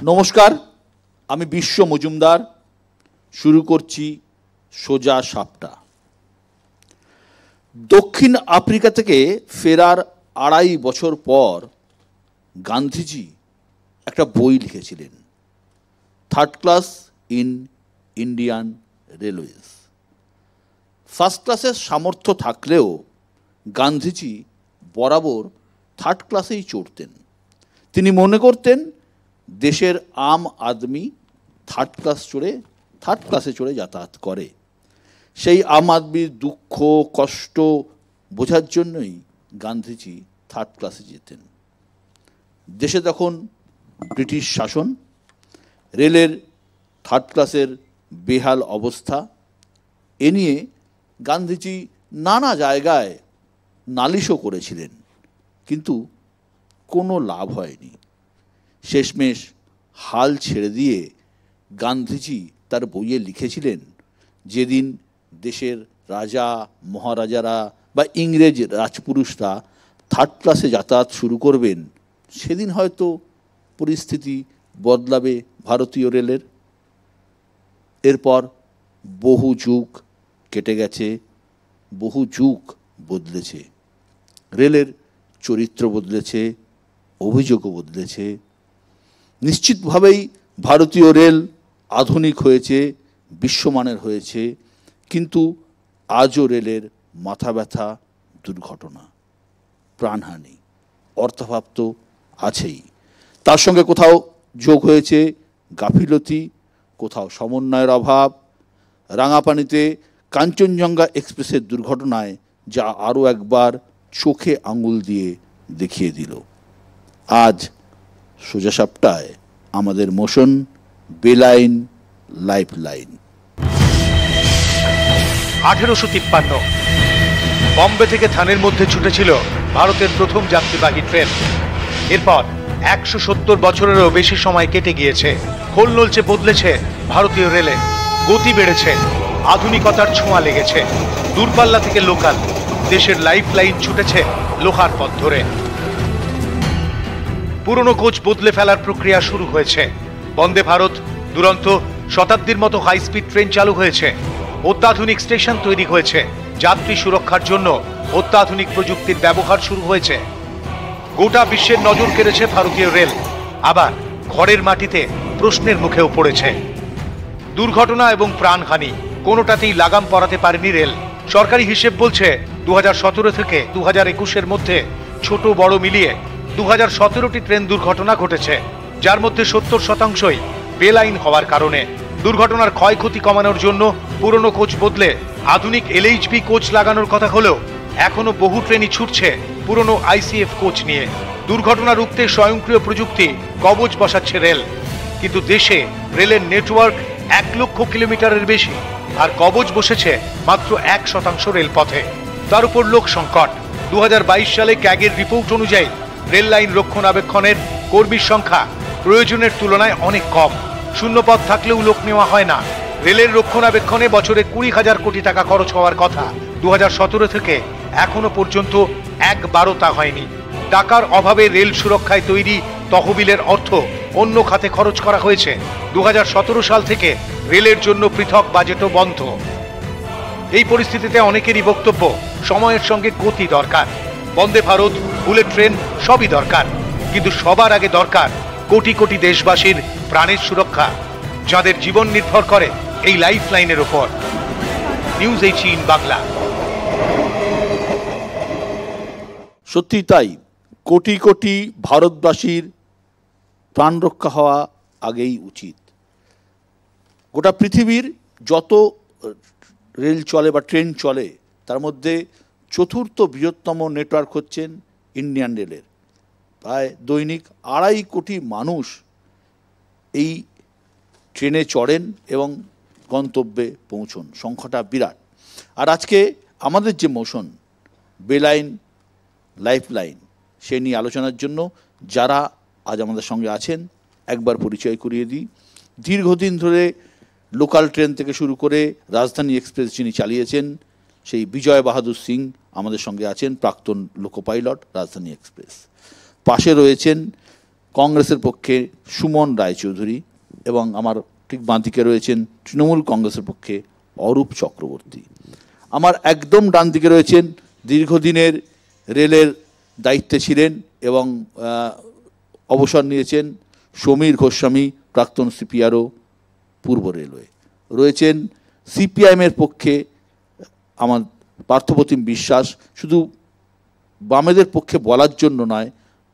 নমস্কার, আমি বিশ্ব মজুমদার। শুরু করছি সোজা সাপটা। দক্ষিণ আফ্রিকা থেকে ফেরার ২.৫ বছর পর গান্ধীজি একটা বই লিখেছিলেন, third class in Indian railways. First ক্লাসের সামর্থ্য থাকলেও গান্ধীজি বরাবর থার্ড ক্লাসেই চড়তেন। তিনি মনে করতেন দেশের আম আদমি থার্ড ক্লাসে চড়ে যাতায়াত করে। সেই আম আদমির দুঃখ কষ্ট বোঝার জন্যই গান্ধীজি থার্ড ক্লাসে যেতেন। দেশে তখন ব্রিটিশ শাসন, রেলের থার্ড ক্লাসের বেহাল অবস্থা, এ নিয়ে গান্ধীজি নানা জায়গায় নালিশও করেছিলেন, কিন্তু কোনো লাভ হয়নি। শেষমেশ হাল ছেড়ে দিয়ে গান্ধীজি তার বইয়ে লিখেছিলেন, যেদিন দেশের রাজা মহারাজারা বা ইংরেজ রাজপুরুষরা থার্ড ক্লাসে যাতায়াত শুরু করবেন, সেদিন হয়তো পরিস্থিতি বদলাবে ভারতীয় রেলের। এরপর বহু যুগ কেটে গেছে, বহু যুগ বদলেছে, রেলের চরিত্র বদলেছে, অভিযোগও বদলেছে। নিশ্চিতভাবেই ভারতীয় রেল আধুনিক হয়েছে, বিশ্বমানের হয়েছে, কিন্তু আজও রেলের মাথা ব্যথা দুর্ঘটনা, প্রাণহানি, অর্থাভাব তো আছেই। তার সঙ্গে কোথাও যোগ হয়েছে গাফিলতি, কোথাও সমন্বয়ের অভাব। রাঙাপানিতে কাঞ্চনজঙ্ঘা এক্সপ্রেসের দুর্ঘটনায় যা আরও একবার চোখে আঙুল দিয়ে দেখিয়ে দিল। আজ সোজা সাপটায় আমাদের মোশন বেলাইন লাইফ লাইন। 1853 বম্বে থেকে থানের মধ্যে ছুটেছিল ভারতের প্রথম যাত্রীবাহী ট্রেন। এরপর 170 বছরেরও বেশি সময় কেটে গিয়েছে। খোল নলচে বদলেছে ভারতীয় রেলে, গতি বেড়েছে, আধুনিকতার ছোঁয়া লেগেছে। দূরপাল্লা থেকে লোকাল, দেশের লাইফ লাইন ছুটেছে লোহার পথ ধরে। পুরনো কোচ বদলে ফেলার প্রক্রিয়া শুরু হয়েছে। বন্দে ভারত, দুরন্ত, শতাব্দীর মতো হাই স্পিড ট্রেন চালু হয়েছে। অত্যাধুনিক স্টেশন তৈরি হয়েছে। যাত্রী সুরক্ষার জন্য অত্যাধুনিক প্রযুক্তির ব্যবহার শুরু হয়েছে। গোটা বিশ্বের নজর কেড়েছে ভারতীয় রেল। আবার ঘরের মাটিতে প্রশ্নের মুখেও পড়েছে। দুর্ঘটনা এবং প্রাণহানি কোনোটাতেই লাগাম পরাতে পারেনি রেল। সরকারি হিসেব বলছে 2017 থেকে 2021-এর মধ্যে ছোট বড় মিলিয়ে 2017টি ট্রেন দুর্ঘটনা ঘটেছে, যার মধ্যে 70%ই বেলাইন হওয়ার কারণে। দুর্ঘটনার ক্ষয়ক্ষতি কমানোর জন্য পুরনো কোচ বদলে আধুনিক এলএইচবি কোচ লাগানোর কথা হলেও এখনো বহু ট্রেনই ছুটছে পুরনো আইসিএফ কোচ নিয়ে। দুর্ঘটনা রুখতে স্বয়ংক্রিয় প্রযুক্তি কবচ বসাচ্ছে রেল, কিন্তু দেশে রেলের নেটওয়ার্ক 1 লক্ষ কিলোমিটারের বেশি, আর কবচ বসেছে মাত্র 1% রেলপথে। তার উপর লোক সংকট। 2022 সালে ক্যাগের রিপোর্ট অনুযায়ী রেল লাইন রক্ষণাবেক্ষণের কর্মীর সংখ্যা প্রয়োজনের তুলনায় অনেক কম। শূন্যপদ থাকলেও লোক নেওয়া হয় না। রেলের রক্ষণাবেক্ষণে বছরে 20,000 কোটি টাকা খরচ হওয়ার কথা। 2017 থেকে এখনো পর্যন্ত একবারও তা হয়নি। টাকার অভাবে রেল সুরক্ষায় তৈরি তহবিলের অর্থ অন্য খাতে খরচ করা হয়েছে। 2017 সাল থেকে রেলের জন্য পৃথক বাজেটও বন্ধ। এই পরিস্থিতিতে অনেকেরই বক্তব্য, সময়ের সঙ্গে গতি দরকার। বন্দে ভারত, বুলেট ট্রেন সবই দরকার, কিন্তু সবার আগে দরকার কোটি কোটি দেশবাসীর প্রাণের সুরক্ষা, যাদের জীবন নির্ভর করে এই লাইফ লাইনের উপর। নিউজ 18 বাংলা। সত্যি তাই, কোটি কোটি ভারতবাসীর প্রাণ রক্ষা হওয়া আগেই উচিত। গোটা পৃথিবীর যত রেল চলে বা ট্রেন চলে, তার মধ্যে চতুর্থ বৃহত্তম নেটওয়ার্ক হচ্ছেন ইন্ডিয়ান রেলের। প্রায় দৈনিক 2.5 কোটি মানুষ এই ট্রেনে চড়েন এবং গন্তব্যে পৌঁছন, সংখ্যাটা বিরাট। আর আজকে আমাদের যে মোশন বেলাইন লাইফ লাইন, সে নিয়ে আলোচনার জন্য যারা আজ আমাদের সঙ্গে আছেন একবার পরিচয় করিয়ে দিই। দীর্ঘদিন ধরে লোকাল ট্রেন থেকে শুরু করে রাজধানী এক্সপ্রেস যিনি চালিয়েছেন, সেই বিজয় বাহাদুর সিং আমাদের সঙ্গে আছেন, প্রাক্তন লোকো পাইলট রাজধানী এক্সপ্রেস। পাশে রয়েছেন কংগ্রেসের পক্ষে সুমন রায়চৌধুরী এবং আমার ঠিক বাঁদিকে রয়েছেন তৃণমূল কংগ্রেসের পক্ষে অরূপ চক্রবর্তী। আমার একদম ডান দিকে রয়েছেন দীর্ঘদিনের রেলের দায়িত্বে ছিলেন এবং অবসর নিয়েছেন সমীর গোস্বামী, প্রাক্তন সিপিআরও, পূর্ব রেলওয়ে। রয়েছেন সিপিআইএমের পক্ষে আমার পার্থপ্রতিম বিশ্বাস। শুধু বামেদের পক্ষে বলার জন্য নয়,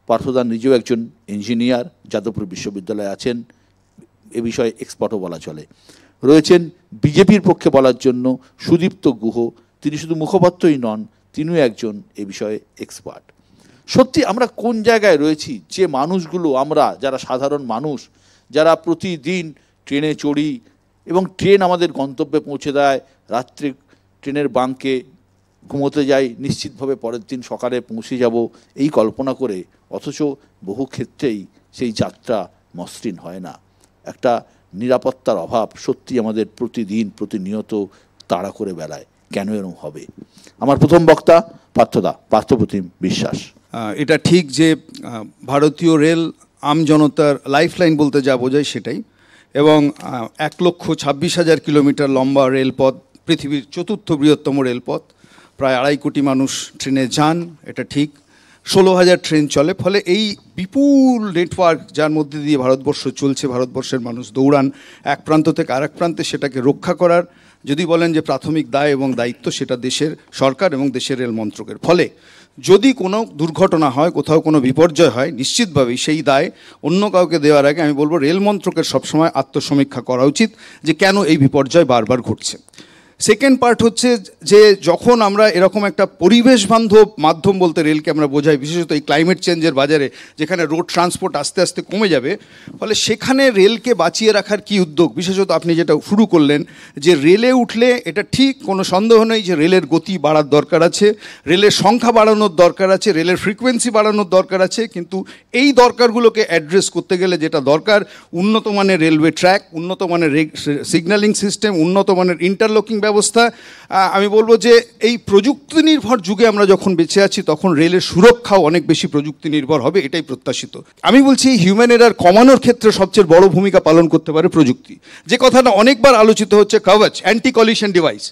পার্থদা নিজেও একজন ইঞ্জিনিয়ার, যাদবপুর বিশ্ববিদ্যালয়ে আছেন, এ বিষয়ে এক্সপার্টও বলা চলে। রয়েছেন বিজেপির পক্ষে বলার জন্য সুদীপ্ত গুহ, তিনি শুধু মুখপাত্রই নন, তিনিও একজন এ বিষয়ে এক্সপার্ট। সত্যি আমরা কোন জায়গায় রয়েছি, যে মানুষগুলো আমরা যারা সাধারণ মানুষ, যারা প্রতিদিন ট্রেনে চড়ি এবং ট্রেন আমাদের গন্তব্যে পৌঁছে দেয়, রাত্রে ট্রেনের বাঙ্কে ঘুমোতে যাই নিশ্চিতভাবে পরের দিন সকালে পৌঁছে যাব এই কল্পনা করে, অথচ বহু ক্ষেত্রেই সেই যাত্রা মসৃণ হয় না। একটা নিরাপত্তার অভাব সত্যি আমাদের প্রতিদিন প্রতিনিয়ত তাড়া করে বেড়ায়। কেন এরকম হবে? আমার প্রথম বক্তা পার্থপ্রতিম বিশ্বাস। এটা ঠিক যে ভারতীয় রেল আম জনতার লাইফলাইন বলতে যা বোঝায় সেটাই, এবং 1,26,000 কিলোমিটার লম্বা রেলপথ, পৃথিবীর চতুর্থ বৃহত্তম রেলপথ, প্রায় 2.5 কোটি মানুষ ট্রেনে যান, এটা ঠিক। 16,000 ট্রেন চলে, ফলে এই বিপুল নেটওয়ার্ক যার মধ্যে দিয়ে ভারতবর্ষ চলছে, ভারতবর্ষের মানুষ দৌড়ান এক প্রান্ত থেকে আরেক প্রান্তে, সেটাকে রক্ষা করার যদি বলেন যে প্রাথমিক দায় এবং দায়িত্ব, সেটা দেশের সরকার এবং দেশের রেল মন্ত্রকের। ফলে যদি কোনো দুর্ঘটনা হয়, কোথাও কোনো বিপর্যয় হয়, নিশ্চিতভাবেই সেই দায় অন্য কাউকে দেওয়ার আগে আমি বলবো রেল মন্ত্রকের সবসময় আত্মসমীক্ষা করা উচিত যে কেন এই বিপর্যয় বারবার ঘটছে। সেকেন্ড পার্ট হচ্ছে যে যখন আমরা এরকম একটা পরিবেশ বান্ধব মাধ্যম বলতে রেলকে আমরা বোঝাই, বিশেষত এই ক্লাইমেট চেঞ্জের বাজারে যেখানে রোড ট্রান্সপোর্ট আস্তে আস্তে কমে যাবে, ফলে সেখানে রেলকে বাঁচিয়ে রাখার কি উদ্যোগ, বিশেষত আপনি যেটা শুরু করলেন যে রেলে উঠলে এটা ঠিক কোনো সন্দেহ নেই যে রেলের গতি বাড়ার দরকার আছে, রেলের সংখ্যা বাড়ানোর দরকার আছে, রেলের ফ্রিকোয়েন্সি বাড়ানোর দরকার আছে, কিন্তু এই দরকারগুলোকে অ্যাড্রেস করতে গেলে যেটা দরকার, উন্নত মানের রেলওয়ে ট্র্যাক, উন্নত মানের সিগন্যালিং সিস্টেম, উন্নত মানের ইন্টারলকিং ব্যবস্থা। আমি বলবো যে এই প্রযুক্তি নির্ভর যুগে আমরা যখন বেঁচে আছি, তখন রেলের সুরক্ষাও অনেক বেশি প্রযুক্তি নির্ভর হবে, এটাই প্রত্যাশিত। আমি বলছি হিউম্যান এরার কমানোর ক্ষেত্রে সবচেয়ে বড় ভূমিকা পালন করতে পারে প্রযুক্তি। যে কথাটা অনেকবার আলোচিত হচ্ছে, Kavach, anti collision device.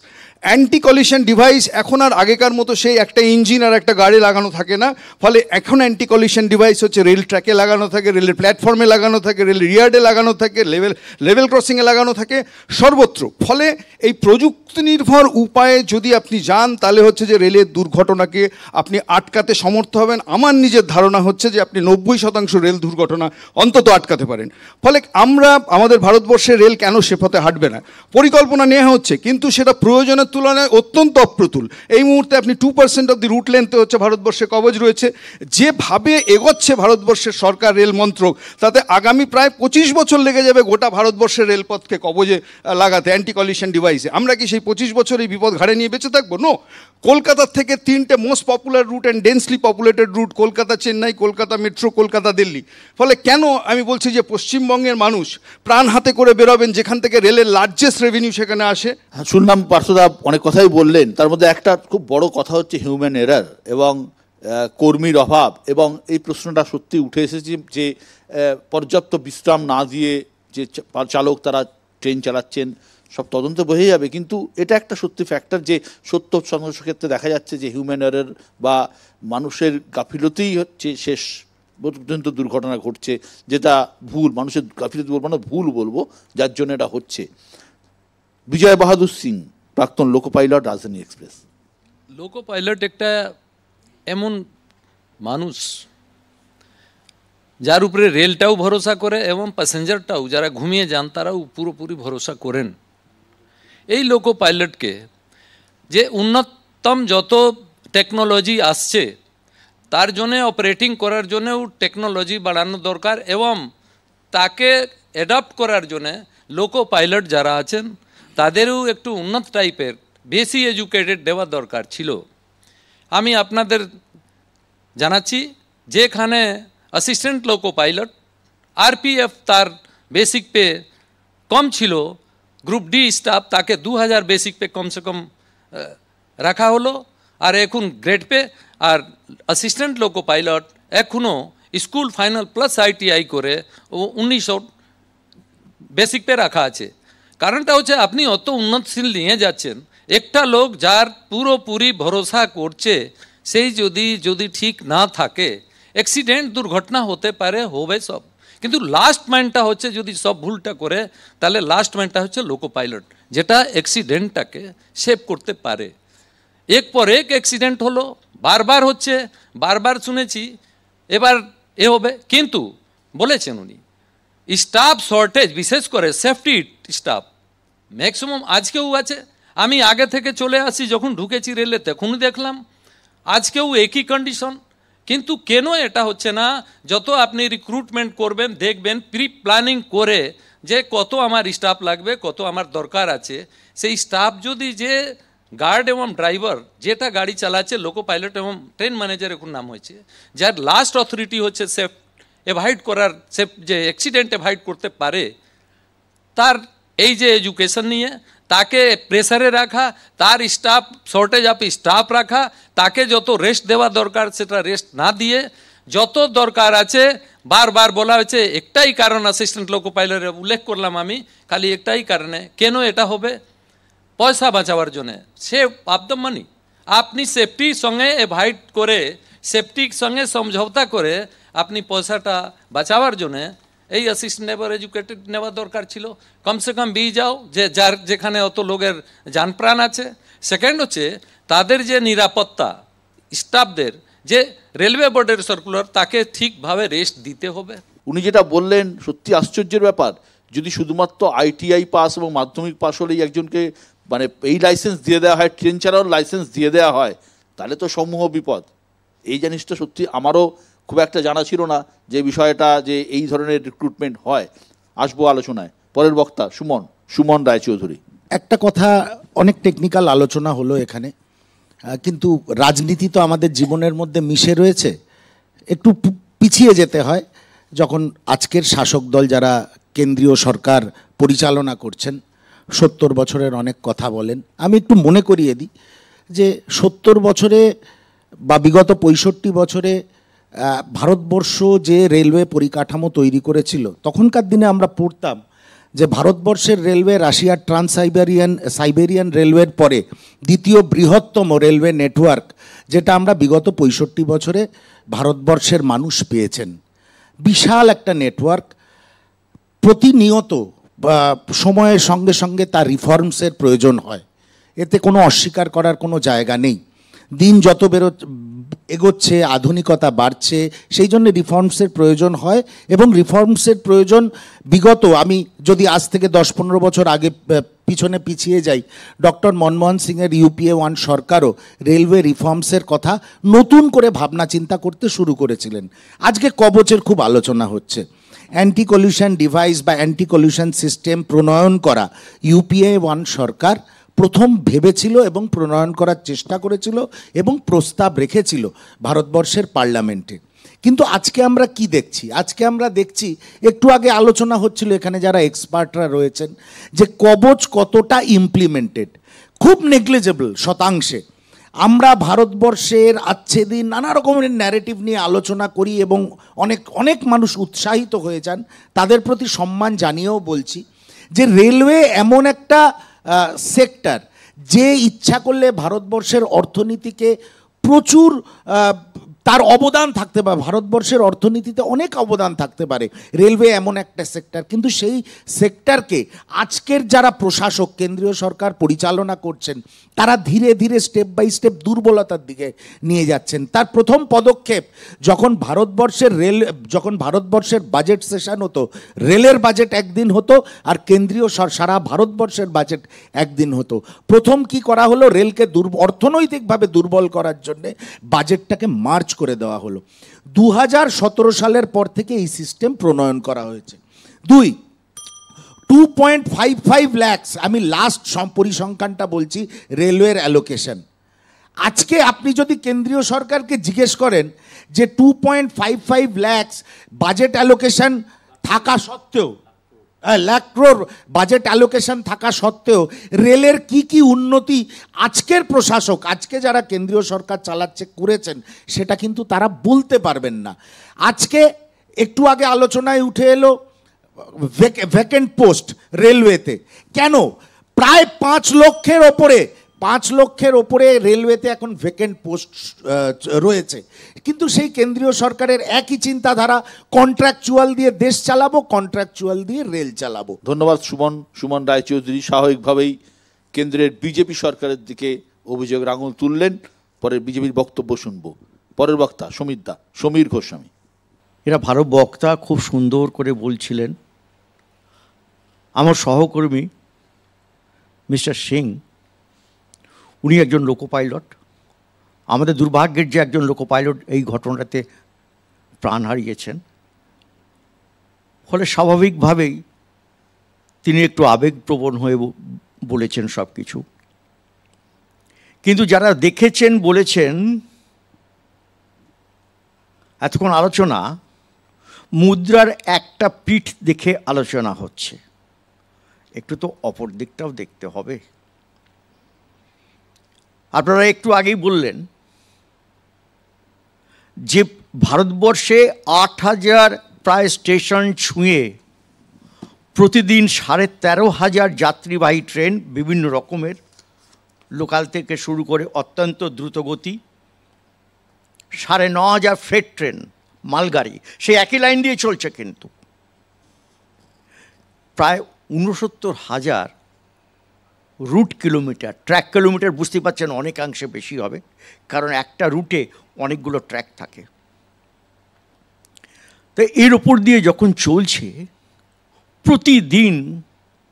Anti collision device এখন আর আগেকার মতো সেই একটা ইঞ্জিন আর একটা গাড়ি লাগানো থাকে না, ফলে এখন অ্যান্টি কলিশন ডিভাইস হচ্ছে রেল ট্র্যাকে লাগানো থাকে, রেলের প্ল্যাটফর্মে লাগানো থাকে, রেল রিয়ার্ডে লাগানো থাকে, লেভেল ক্রসিংয়ে লাগানো থাকে, সর্বত্র। ফলে এই প্রযুক্তি নির্ভর উপায়ে যদি আপনি যান, তাহলে হচ্ছে যে রেলের দুর্ঘটনাকে আপনি আটকাতে সমর্থ হবেন। আমার নিজের ধারণা হচ্ছে যে আপনি 90% রেল দুর্ঘটনা অন্তত আটকাতে পারেন। ফলে আমরা আমাদের ভারতবর্ষের রেল কেন সে পথে হাঁটবে না, পরিকল্পনা নেওয়া হচ্ছে, কিন্তু সেটা প্রয়োজনের তুলনায় অত্যন্ত অপ্রতুল। এই মুহূর্তে আপনি 2% অফ দি রুট লেন্থে হচ্ছে ভারতবর্ষে কভারেজ রয়েছে। যেভাবে এগোচ্ছে ভারতবর্ষের সরকার, রেল মন্ত্রক, তাতে আগামী প্রায় 25 বছর লেগে যাবে গোটা ভারতবর্ষের রেলপথকে কবজে লাগাতে অ্যান্টি কলিশন ডিভাইসে। আমরা কি সেই 25 বছর এই বিপদ ঘাড়ে নিয়ে বেঁচে থাকবো? নো। কলকাতার থেকে 3টে most popular route and densely populated route, Kolkata Chennai, Kolkata metro, Kolkata Delhi. ফলে কেন আমি বলছি যে পশ্চিমবঙ্গের মানুষ প্রাণ হাতে করে বেরোবেন, যেখান থেকে রেলের লার্জেস্ট রেভিনিউ সেখানে আসে। শুনলাম পার্থদা অনেক কথাই বললেন, তার মধ্যে একটা খুব বড় কথা হচ্ছে হিউম্যান এরার এবং কর্মীর অভাব। এবং এই প্রশ্নটা সত্যি উঠে এসেছে যে পর্যাপ্ত বিশ্রাম না দিয়ে যে চালক তারা ট্রেন চালাচ্ছেন, সব তদন্ত বোঝা যাবে, কিন্তু এটা একটা সত্যি ফ্যাক্টর যে 70% ক্ষেত্রে দেখা যাচ্ছে যে হিউম্যান এরার বা মানুষের গাফিলতিই হচ্ছে শেষ পর্যন্ত দুর্ঘটনা ঘটছে, যেটা ভুল, মানুষের গাফিলতি বলবো না, ভুল বলবো, যার জন্য এটা হচ্ছে। বিজয় বাহাদুর সিং, প্রাক্তন লোকো পাইলট, রাজধানী এক্সপ্রেস। লোকো পাইলট একটা এমন মানুষ যার উপরে রেলটাও ভরসা করে এবং প্যাসেঞ্জারটাও, যারা ঘুমিয়ে যান তারাও পুরোপুরি ভরসা করেন। এই লোকো পাইলটকে যে উন্নতম যত টেকনোলজি আসছে তার জন্য অপারেটিং করার জন্যও টেকনোলজি বাড়ানো দরকার, এবং তাকে অ্যাডাপ্ট করার জন্যে লোকো পাইলট যারা আছেন তাদেরও একটু উন্নত টাইপের বেশি এডুকেটেড দেওয়া দরকার ছিল। আমি আপনাদের জানাচ্ছি যেখানে অ্যাসিস্ট্যান্ট লোকো পাইলট আরপিএফ তার বেসিক পে কম ছিল, গ্রুপ ডি স্টাফ তাকে 2000 বেসিক পে কমসে কম রাখা হলো, আর এখন গ্রেড পে। আর অ্যাসিস্ট্যান্ট লোকো পাইলট এখনও স্কুল ফাইনাল প্লাস ITI করে ও 1900 বেসিক পে রাখা আছে। কারণটা হচ্ছে আপনি অত উন্নতশীল নিয়ে যাচ্ছেন, একটা লোক যার পুরোপুরি ভরসা করছে সেই যদি ঠিক না থাকে অ্যাক্সিডেন্ট দুর্ঘটনা হতে পারে, হবে সব, কিন্তু লাস্ট ম্যানটা হচ্ছে যদি সব ভুলটা করে তাহলে লাস্ট ম্যানটা হচ্ছে লোকো পাইলট, যেটা অ্যাক্সিডেন্টটাকে সেভ করতে পারে। এক পর এক অ্যাক্সিডেন্ট হলো, বারবার হচ্ছে, বারবার শুনেছি, এবার এ হবে। কিন্তু বলেছেন উনি স্টাফ শর্টেজ, বিশেষ করে সেফটি স্টাফ ম্যাক্সিমাম আজকেও আছে। আমি আগে থেকে চলে আসি, যখন ঢুকেছি রেলে তখনই দেখলাম, আজকেও একই কন্ডিশন। কিন্তু কেন এটা হচ্ছে না? যত আপনি রিক্রুটমেন্ট করবেন দেখবেন প্রি প্ল্যানিং করে যে কত আমার স্টাফ লাগবে, কত আমার দরকার আছে, সেই স্টাফ যদি যে গার্ড এবং ড্রাইভার যেটা গাড়ি চালাচ্ছে, লোকো পাইলট এবং ট্রেন ম্যানেজার এখন নাম হয়েছে, যার লাস্ট অথরিটি হচ্ছে সেফ এভয়েড করার, সেফ যে অ্যাক্সিডেন্ট এভয়েড করতে পারে, তার এই যে এডুকেশন নিয়ে তাকে প্রেসারে রাখা, তার স্টাফ শর্টেজ অফ স্টাফ রাখা, তাকে যত রেস্ট দেওয়া দরকার সেটা রেস্ট না দিয়ে যত দরকার আছে বারবার বলা হয়েছে। একটাই কারণ অ্যাসিস্ট্যান্ট লোকো পাইলটের উল্লেখ করলাম আমি, খালি একটাই কারণে কেন এটা হবে, পয়সা বাঁচাবার জন্যে। সে আপদম মানি, আপনি সেফটির সঙ্গে এভয়েড করে, সেফটির সঙ্গে সমঝোতা করে আপনি পয়সাটা বাঁচাবার জন্যে এই অ্যাসিস্ট্যান্ট নেবার এডুকেটেড নেওয়া দরকার ছিল। কমসে কম বিয়ে যাও যে যার যেখানে অত লোকের যান প্রাণ আছে। সেকেন্ড হচ্ছে তাদের যে নিরাপত্তা, স্টাফদের যে রেলওয়ে বোর্ডের সার্কুলার, তাকে ঠিকভাবে রেস্ট দিতে হবে। উনি যেটা বললেন সত্যি আশ্চর্যের ব্যাপার। যদি শুধুমাত্র ITI পাস এবং মাধ্যমিক পাস হলেই একজনকে মানে এই লাইসেন্স দিয়ে দেওয়া হয়, ট্রেন চালানোর লাইসেন্স দিয়ে দেওয়া হয়, তাহলে তো সমূহ বিপদ। এই জিনিসটা সত্যি আমারও খুব একটা জানা ছিল না, যে বিষয়টা যে এই ধরনের রিক্রুটমেন্ট হয়। আসবো আলোচনায়, পরের বক্তা সুমন রায়চৌধুরী। একটা কথা, অনেক টেকনিক্যাল আলোচনা হলো এখানে, কিন্তু রাজনীতি তো আমাদের জীবনের মধ্যে মিশে রয়েছে। একটু পিছিয়ে যেতে হয়, যখন আজকের শাসক দল যারা কেন্দ্রীয় সরকার পরিচালনা করছেন 70 বছরের অনেক কথা বলেন। আমি একটু মনে করিয়ে দিই যে 70 বছরে বা বিগত 65 বছরে ভারতবর্ষ যে রেলওয়ে পরিকাঠামো তৈরি করেছিল, তখনকার দিনে আমরা পড়তাম যে ভারতবর্ষের রেলওয়ে রাশিয়ার সাইবেরিয়ান রেলওয়ের পরে দ্বিতীয় বৃহত্তম রেলওয়ে নেটওয়ার্ক, যেটা আমরা বিগত 65 বছরে ভারতবর্ষের মানুষ পেয়েছেন। বিশাল একটা নেটওয়ার্ক, প্রতিনিয়ত সময়ের সঙ্গে সঙ্গে তার রিফর্মসের প্রয়োজন হয়, এতে কোনো অস্বীকার করার কোনো জায়গা নেই। দিন যত এগোচ্ছে, আধুনিকতা বাড়ছে, সেই জন্য রিফর্মসের প্রয়োজন হয়। এবং রিফর্মসের প্রয়োজন বিগত, আমি যদি আজ থেকে 10-15 বছর আগে পিছিয়ে যাই, ডক্টর মনমোহন সিংয়ের UPA 1 সরকারও রেলওয়ে রিফর্মসের কথা নতুন করে ভাবনা চিন্তা করতে শুরু করেছিলেন। আজকে কবচের খুব আলোচনা হচ্ছে। অ্যান্টি কলিউশন ডিভাইস বা অ্যান্টি কলিউশন সিস্টেম প্রণয়ন করা UPA 1 সরকার প্রথম ভেবেছিল এবং প্রণয়ন করার চেষ্টা করেছিল এবং প্রস্তাব রেখেছিল ভারতবর্ষের পার্লামেন্টে। কিন্তু আজকে আমরা কি দেখছি? আজকে আমরা দেখছি, একটু আগে আলোচনা হচ্ছিল এখানে যারা এক্সপার্টরা রয়েছেন, যে কবচ কতটা ইমপ্লিমেন্টেড, খুব নেগলিজেবল শতাংশে। আমরা ভারতবর্ষের আচ্ছে দিন নানা রকমের ন্যারেটিভ নিয়ে আলোচনা করি এবং অনেক মানুষ উৎসাহিত হয়ে যান, তাদের প্রতি সম্মান জানিয়েও বলছি যে রেলওয়ে এমন একটা সেক্টর যে ইচ্ছা করলে ভারতবর্ষের অর্থনীতিকে প্রচুর তার অবদান থাকতে পারে, ভারতবর্ষের অর্থনীতিতে অনেক অবদান থাকতে পারে। রেলওয়ে এমন একটা সেক্টর, কিন্তু সেই সেক্টরকে আজকের যারা প্রশাসক, কেন্দ্রীয় সরকার পরিচালনা করছেন, তারা ধীরে ধীরে স্টেপ বাই স্টেপ দুর্বলতার দিকে নিয়ে যাচ্ছেন। তার প্রথম পদক্ষেপ, যখন ভারতবর্ষের বাজেট সেশন হতো, রেলের বাজেট একদিন হতো আর কেন্দ্রীয় সারা ভারতবর্ষের বাজেট একদিন হতো। প্রথম কি করা হলো? রেলকে অর্থনৈতিকভাবে দুর্বল করার জন্যে বাজেটটাকে মার্চ করে দেওয়া হলো। 2017 সালের পর থেকে এই সিস্টেম প্রণয়ন করা হয়েছে। 2.55 লাখ, আমি লাস্ট পরিসংখ্যানটা বলছি, রেলওয়ের অ্যালোকেশন। আজকে আপনি যদি কেন্দ্রীয় সরকারকে জিজ্ঞেস করেন যে 2.55 লাখ বাজেট অ্যালোকেশন থাকা সত্ত্বেও লাখ ক্রোড় বাজেট অ্যালোকেশন থাকা সত্ত্বেও রেলের কি উন্নতি আজকের প্রশাসক, আজকে যারা কেন্দ্রীয় সরকার চালাচ্ছে করেছেন, সেটা কিন্তু তারা বলতে পারবেন না। আজকে একটু আগে আলোচনায় উঠে এলো ভ্যাকেন্ট পোস্ট রেলওয়েতে। কেন? প্রায় 5 লক্ষের ওপরে রেলওয়েতে এখন ভ্যাকেন্ট পোস্ট রয়েছে, কিন্তু সেই কেন্দ্রীয় সরকারের একই চিন্তাধারা, কন্ট্রাকচুয়াল দিয়ে দেশ চালাবো, কন্ট্রাকচুয়াল দিয়ে রেল চালাবো। ধন্যবাদ সুমন রায়চৌধুরী। স্বাভাবিকভাবেই কেন্দ্রের বিজেপি সরকারের দিকে অভিযোগের আঙুল তুললেন। পরে বিজেপির বক্তব্য শুনবো। পরের বক্তা সমীর গোস্বামী। এরা ভালো বক্তা, খুব সুন্দর করে বলছিলেন। আমার সহকর্মী মিস্টার সিং, উনি একজন লোকো পাইলট। আমাদের দুর্ভাগ্যের যে একজন লোকো পাইলট এই ঘটনাতে প্রাণ হারিয়েছেন, ফলে স্বাভাবিকভাবেই তিনি একটু আবেগপ্রবণ হয়ে বলেছেন সব কিছু। কিন্তু যারা দেখেছেন বলেছেন, এতক্ষণ আলোচনা মুদ্রার একটা পিঠ দেখে আলোচনা হচ্ছে, একটু তো অপর দিকটাও দেখতে হবে। আপনারা একটু আগেই বললেন যে ভারতবর্ষে 8,000 প্রায় স্টেশন ছুঁয়ে প্রতিদিন 13,500 যাত্রীবাহী ট্রেন, বিভিন্ন রকমের, লোকাল থেকে শুরু করে অত্যন্ত দ্রুতগতি, 9,500 ফ্রেট ট্রেন, মালগাড়ি, সেই একই লাইন দিয়ে চলছে। কিন্তু প্রায় 69,000 রুট কিলোমিটার, ট্র্যাক কিলোমিটার বুঝতে পারছেন অনেকাংশে বেশি হবে, কারণ একটা রুটে অনেকগুলো ট্র্যাক থাকে। তো এর ওপর দিয়ে যখন চলছে, প্রতিদিন